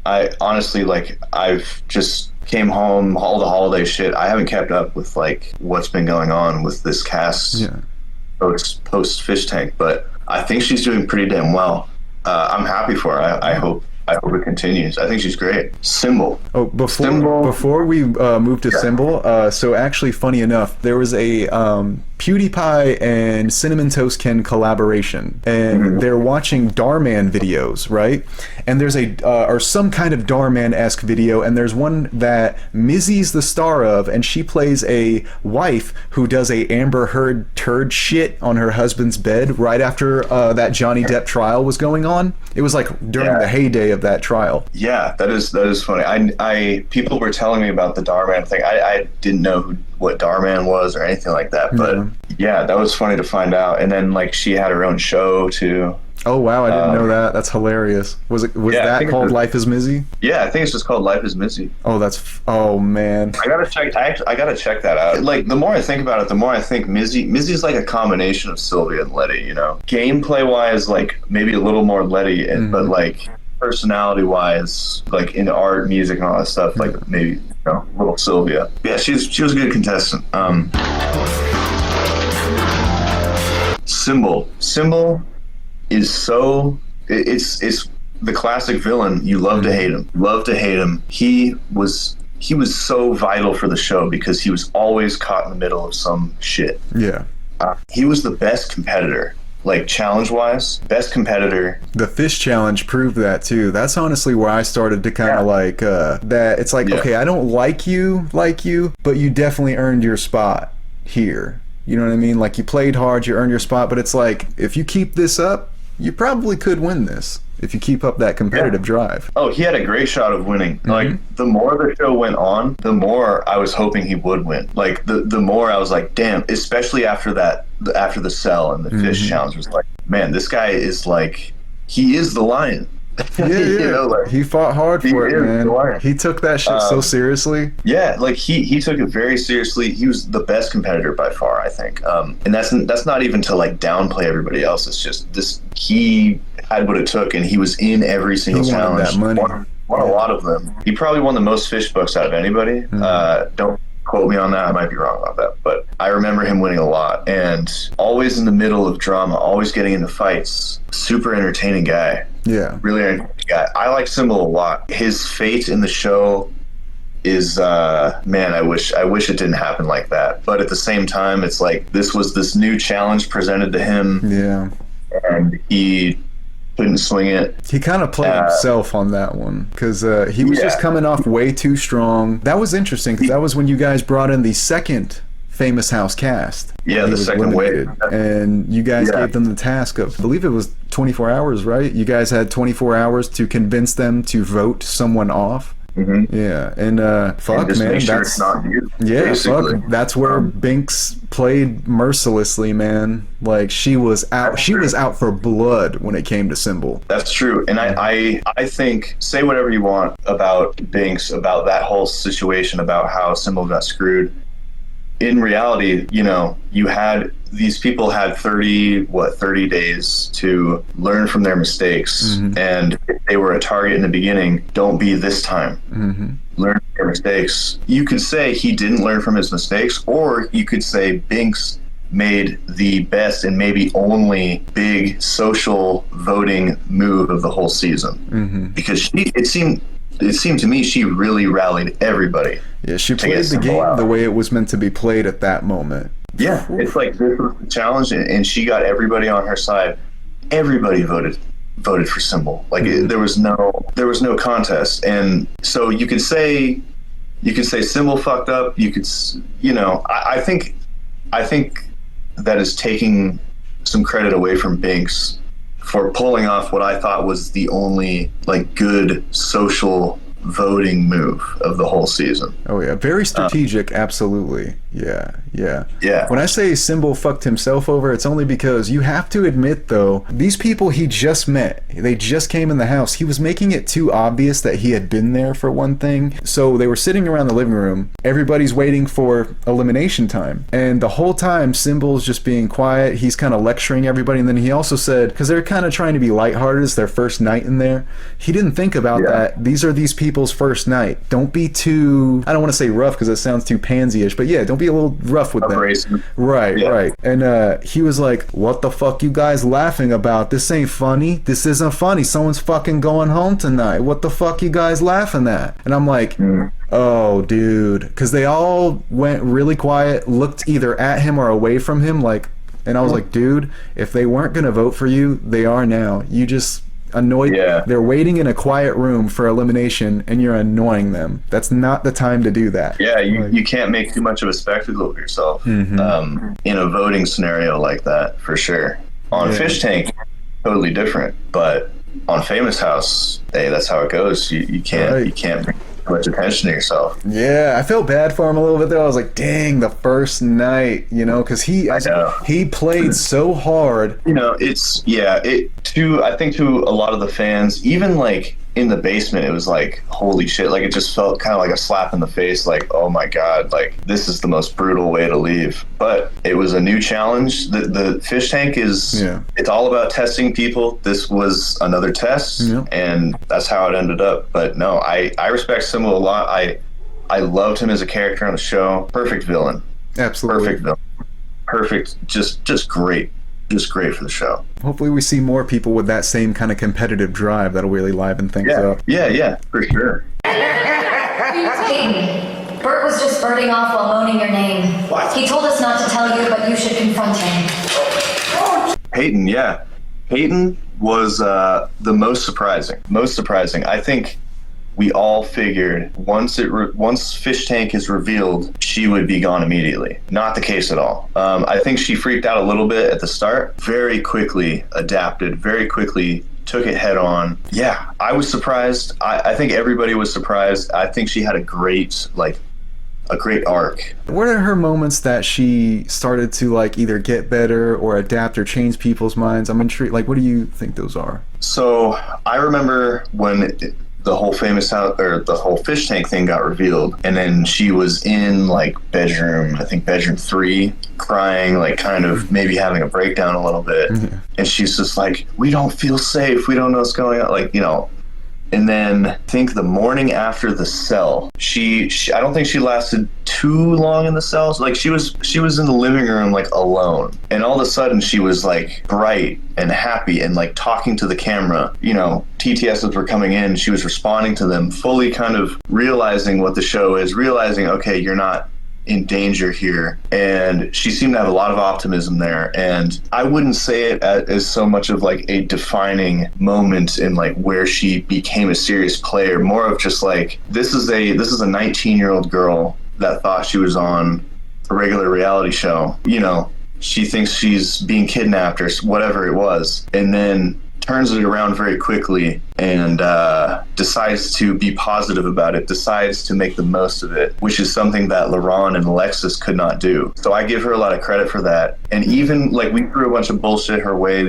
I honestly, like, I've just came home, all the holiday shit. I haven't kept up with, like, what's been going on with this cast post Fish Tank, but I think she's doing pretty damn well. I'm happy for her. I hope it continues. I think she's great. Simbal. Oh, before we move to Simbal, so actually, funny enough, there was a PewDiePie and Cinnamon Toast Ken collaboration, and they're watching Darman videos, right? And there's or some kind of Darman-esque video, and there's one that Mizzy's the star of, and she plays a wife who does a Amber Heard turd shit on her husband's bed right after that Johnny Depp trial was going on. It was like during the heyday of that trial. Yeah, that is funny. I people were telling me about the Darman thing. I didn't know what Darman was or anything like that, but yeah, that was funny to find out. And then, like, she had her own show too. Oh wow, I didn't know that. That's hilarious. Was that called Life Is Mizzy? Yeah, I think it's just called Life Is Mizzy. Oh man. I gotta check that out. Like, the more I think about it, the more I think Mizzy's like a combination of Sylvia and Letty, you know? Gameplay wise, like, maybe a little more Letty, but like personality wise, like in art, music, and all that stuff, like maybe, a little Sylvia. Yeah, she was a good contestant. Simbal is so, it's the classic villain. You love to hate him. He was so vital for the show because he was always caught in the middle of some shit. Yeah. He was the best competitor. Like, challenge-wise, best competitor. The fish challenge proved that too. That's honestly where I started to kind of like that. It's like, okay, I don't like you, but you definitely earned your spot here. You know what I mean? Like, you played hard, you earned your spot, but it's like, if you keep this up, you probably could win this if you keep up that competitive drive. Oh, he had a great shot of winning. Like, the more the show went on, the more I was hoping he would win. Like, the more I was like, damn, especially after the cell and the fish challenge was like, man, this guy is like, he is the lion. Yeah. You know, like, he fought hard for it, man. He took that shit so seriously. Yeah, like he took it very seriously. He was the best competitor by far, I think. And that's not even to like downplay everybody else. It's just this, he had what it took, and he was in every single challenge. That money. Won a lot of them. He probably won the most fish bucks out of anybody. Don't quote me on that. I might be wrong about that, but I remember him winning a lot, and always in the middle of drama, always getting into fights. Super entertaining guy. Yeah. Really entertaining guy. I like Simbal a lot. His fate in the show is, man, I wish it didn't happen like that. But at the same time, it's like, this was this new challenge presented to him. Yeah. And he couldn't swing it. He kind of played himself on that one because he was just coming off way too strong. That was interesting because that was when you guys brought in the second Famous House cast. Yeah, the second wave. And you guys gave them the task of, I believe it was 24 hours, right? You guys had 24 hours to convince them to vote someone off. Yeah, and fuck, and man, sure that's not you, yeah, basically. fuck. That's where Binks played mercilessly, man. Like, she was out. She was out for blood when it came to Simbal. That's true, and I think, say whatever you want about Binks, about that whole situation, about how Simbal got screwed. In reality, you know, these people had 30 days to learn from their mistakes. And if they were a target in the beginning, don't be this time. Learn from your mistakes. You could say he didn't learn from his mistakes, or you could say Binks made the best and maybe only big social voting move of the whole season. Because it seemed to me she really rallied everybody. Yeah, she played the game the way it was meant to be played at that moment. Yeah, it's like, this was the challenge, and she got everybody on her side. Everybody voted for Simbal. Like, there was no contest. And so you could say Simbal fucked up. You could, you know, I think that is taking some credit away from Binks for pulling off what I thought was the only, like, good social voting move of the whole season. Oh yeah, very strategic. Absolutely. Yeah. Yeah. When I say Simbal fucked himself over, it's only because you have to admit, though, these people he just met, they just came in the house. He was making it too obvious that he had been there, for one thing. So they were sitting around the living room. Everybody's waiting for elimination time. And the whole time, Simbal's just being quiet. He's kind of lecturing everybody. And then he also said, because they're kind of trying to be lighthearted, it's their first night in there. He didn't think about that. These are these people's first night. Don't be too, I don't want to say rough because it sounds too pansy-ish, but yeah, don't be a little rough with them. Right. And he was like, what the fuck you guys laughing about? This ain't funny. This isn't funny. Someone's fucking going home tonight. What the fuck you guys laughing at? And I'm like, oh, dude. Because they all went really quiet, looked either at him or away from him, like, and I was like, dude, if they weren't going to vote for you, they are now. You just annoyed. They're waiting in a quiet room for elimination and you're annoying them. That's not the time to do that. You can't make too much of a spectacle of yourself in a voting scenario like that, for sure. On Fishtank, totally different, but on Famous House, hey, that's how it goes. You can't bring too much attention to yourself. Yeah, I felt bad for him a little bit there. I was like, dang, the first night, because he played so hard. I think to a lot of the fans, even like in the basement, it was like, holy shit, like it just felt kind of like a slap in the face, like, oh my god, like this is the most brutal way to leave. But it was a new challenge. The Fish Tank is it's all about testing people. This was another test, and that's how it ended up. But no, I respect Simbal a lot. I loved him as a character on the show. Perfect villain. Absolutely. Perfect villain. Perfect, just great. Just great for the show. Hopefully we see more people with that same kind of competitive drive that'll really liven things up. Yeah, for sure. Peyton, Burt was just spurting off while moaning your name. What? He told us not to tell you, but you should confront him. Peyton, yeah. Peyton was the most surprising. I think we all figured once Fish Tank is revealed, she would be gone immediately. Not the case at all. I think she freaked out a little bit at the start, very quickly adapted, very quickly took it head on. Yeah, I was surprised. I think everybody was surprised. I think she had a great arc. What are her moments that she started to like either get better or adapt or change people's minds? I'm intrigued. Like, what do you think those are? So I remember when the whole Famous House, or the whole Fish Tank thing got revealed, and then she was in like bedroom 3, crying, like kind of maybe having a breakdown a little bit, and she's just like, we don't feel safe, we don't know what's going on, like, and then I think the morning after the cell, she I don't think she lasted too long in the cells. Like she was in the living room like alone, and all of a sudden she was like bright and happy and like talking to the camera. TTSs were coming in, she was responding to them, fully kind of realizing what the show is, realizing, okay, you're not in danger here. And she seemed to have a lot of optimism there, and I wouldn't say it as so much of like a defining moment in like where she became a serious player, more of just like, this is a 19-year-old girl that thought she was on a regular reality show. She thinks she's being kidnapped or whatever it was, and then turns it around very quickly and decides to be positive about it, decides to make the most of it, which is something that LaRon and Alexis could not do. So I give her a lot of credit for that. And even like we threw a bunch of bullshit her way,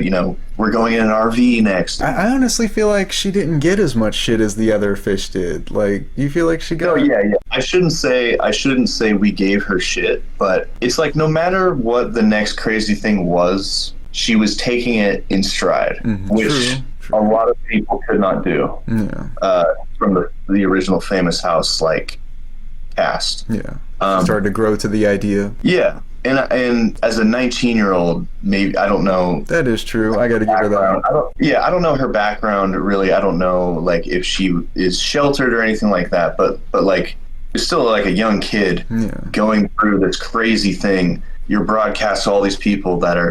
we're going in an RV next. I honestly feel like she didn't get as much shit as the other fish did. Like, you feel like she got... Oh yeah. I shouldn't say we gave her shit, but it's like no matter what the next crazy thing was, she was taking it in stride, which a lot of people could not do from the original Famous House like cast. Yeah, started to grow to the idea. Yeah, and as a 19-year-old, maybe, I don't know. That is true. I got to give her that. I don't know her background really. I don't know like if she is sheltered or anything like that. But like, you're still like a young kid going through this crazy thing. You're broadcast to all these people that are,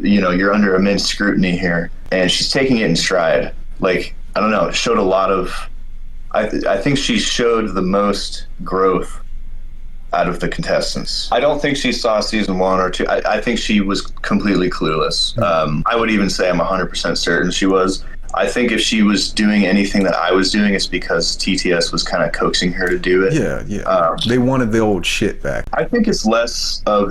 you're under immense scrutiny here, and she's taking it in stride. Like, I don't know, it showed a lot of, I think she showed the most growth out of the contestants. I don't think she saw season 1 or 2. I think she was completely clueless. I would even say I'm 100% certain she was. I think if she was doing anything that I was doing, it's because TTS was kind of coaxing her to do it. Yeah. They wanted the old shit back. I think it's less of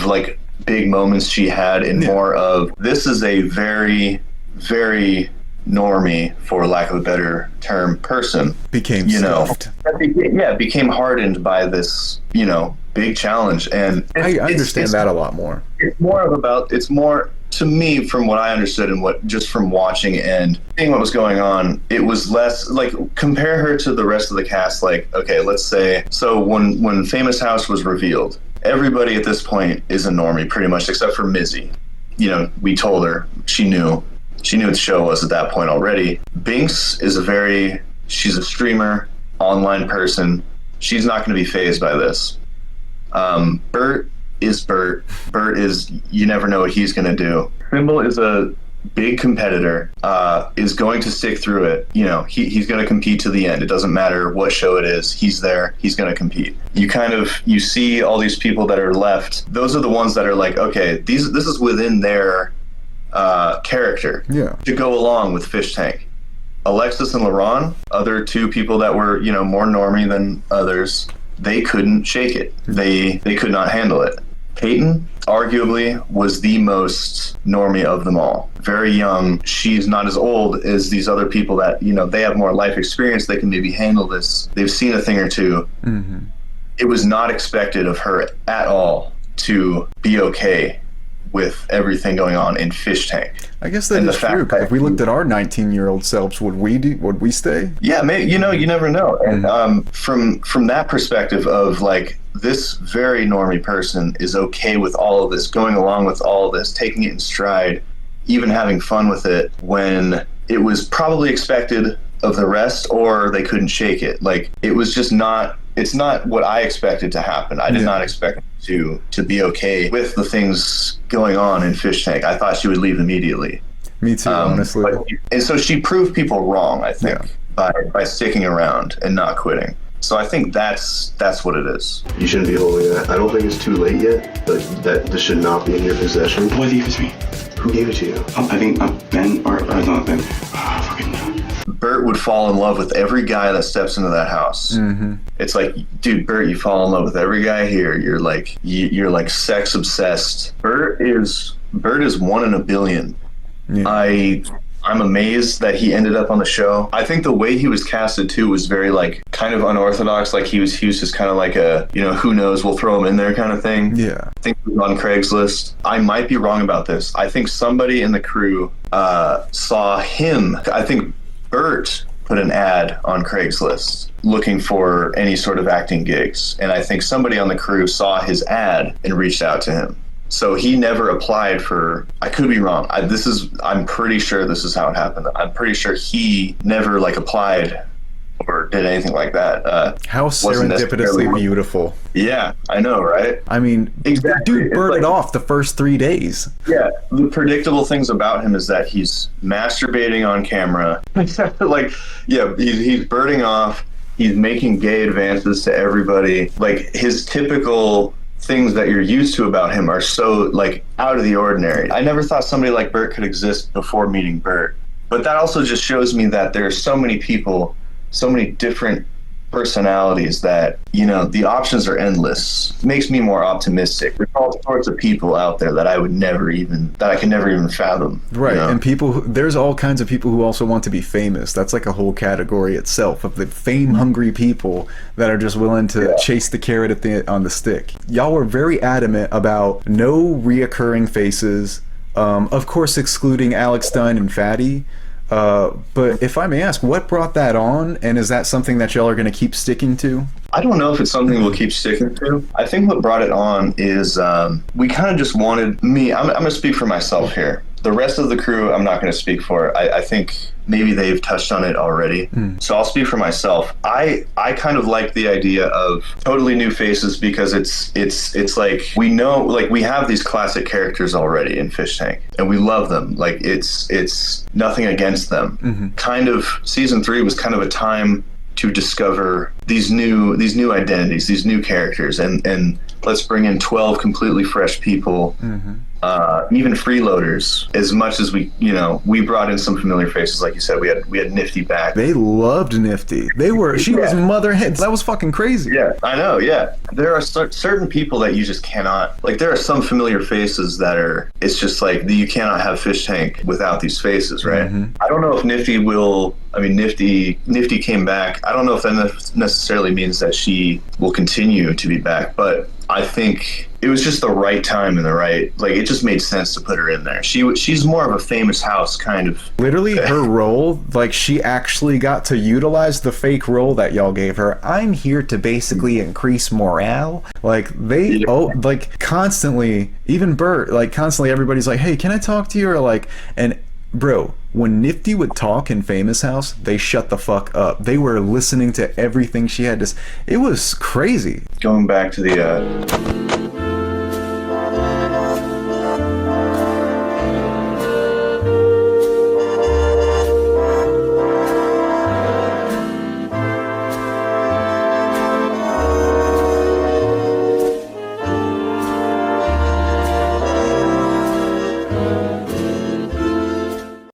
like big moments she had and more of, this is a very, very normie, for lack of a better term, person. Became scuffed. Became hardened by this, big challenge. And I understand that a lot more. It's more to me, from what I understood and what just from watching and seeing what was going on, it was less like, compare her to the rest of the cast. Like, okay, let's say, so when Famous House was revealed, everybody at this point is a normie pretty much, except for Mizzy. We told her, she knew what the show was at that point already. Binks is she's a streamer, online person. She's not going to be fazed by this. Burt is Burt. Burt is, you never know what he's going to do. Simbal is a big competitor, is going to stick through it. He's going to compete to the end. It doesn't matter what show it is. He's there. He's going to compete. You see all these people that are left. Those are the ones that are like, okay, this is within their character to go along with Fishtank. Alexis and LaRon, other two people that were, more normie than others, they couldn't shake it. They could not handle it. Peyton, arguably, was the most normie of them all. Very young. She's not as old as these other people that, they have more life experience. They can maybe handle this. They've seen a thing or two. Mm-hmm. It was not expected of her at all to be okay with everything going on in Fishtank. I guess that is true, because if we looked at our 19-year-old selves, would we stay? Yeah, maybe, you never know. And from that perspective of like, this very normie person is okay with all of this, going along with all of this, taking it in stride, even having fun with it, when it was probably expected of the rest, or they couldn't shake it. Like, it was just not, it's not what I expected to happen. I did not expect to be okay with the things going on in Fishtank. I thought she would leave immediately. Me too, honestly. And so she proved people wrong, I think, by sticking around and not quitting. So I think that's what it is. You shouldn't be holding that. I don't think it's too late yet, but that this should not be in your possession. Who gave it to me? Who gave it to you? I think Ben, or not Ben. Burt would fall in love with every guy that steps into that house. Mm-hmm. It's like, dude, Burt, you fall in love with every guy here. You're like sex obsessed. Burt is 1 in a billion. Yeah. I'm amazed that he ended up on the show. I think the way he was casted too was very like kind of unorthodox. Like he was just kind of like a, who knows, we'll throw him in there kind of thing. Yeah. I think he was on Craigslist. I might be wrong about this. I think somebody in the crew saw him. I think Burt put an ad on Craigslist looking for any sort of acting gigs. And I think somebody on the crew saw his ad and reached out to him. So he never applied for, I could be wrong. I'm pretty sure this is how it happened. I'm pretty sure he never applied or did anything like that. How serendipitously beautiful. Yeah, I know, right? I mean, exactly. Dude burnt it off the first 3 days. Yeah, the predictable things about him is that he's masturbating on camera. He's burning off. He's making gay advances to everybody. Like, his typical things that you're used to about him are so out of the ordinary. I never thought somebody like Burt could exist before meeting Burt. But that also just shows me that there are so many people, so many different personalities that, the options are endless. It makes me more optimistic. There's all sorts of people out there that I can never even fathom. Right. And there's all kinds of people who also want to be famous. That's like a whole category itself of the fame hungry people that are just willing to chase the carrot on the stick. Y'all were very adamant about no reoccurring faces, of course excluding Alex Dunn and Fatty. But if I may ask, what brought that on, and is that something that y'all are going to keep sticking to? I don't know if it's something we'll keep sticking to. I think what brought it on is we kind of just wanted I'm going to speak for myself here. The rest of the crew, I'm not going to speak for. I think maybe they've touched on it already. So I'll speak for myself. I kind of like the idea of totally new faces because it's like we know, we have these classic characters already in Fishtank and we love them. It's nothing against them. Mm-hmm. Kind of season 3 was kind of a time to discover these new identities, these new characters, and let's bring in 12 completely fresh people. Mm-hmm. even freeloaders. As much as we brought in some familiar faces, like you said, we had Nifty back. They loved Nifty. She was mother hits. That was fucking crazy. Yeah, I know. Yeah, there are certain people that you just cannot, like, there are some familiar faces that are, it's just like you cannot have Fish Tank without these faces, right? I don't know if Nifty will. I mean, Nifty came back. I don't know if that necessarily means that she will continue to be back, but I think it was just the right time and it just made sense to put her in there. She's more of a famous house kind of. Literally, her role, like, she actually got to utilize the fake role that y'all gave her. I'm here to basically increase morale. Like, constantly, even Burt, like, constantly everybody's like, hey, can I talk to you? Or like, and bro, when Nifty would talk in Famous House, they shut the fuck up. They were listening to everything she had to say. It was crazy. Going back to the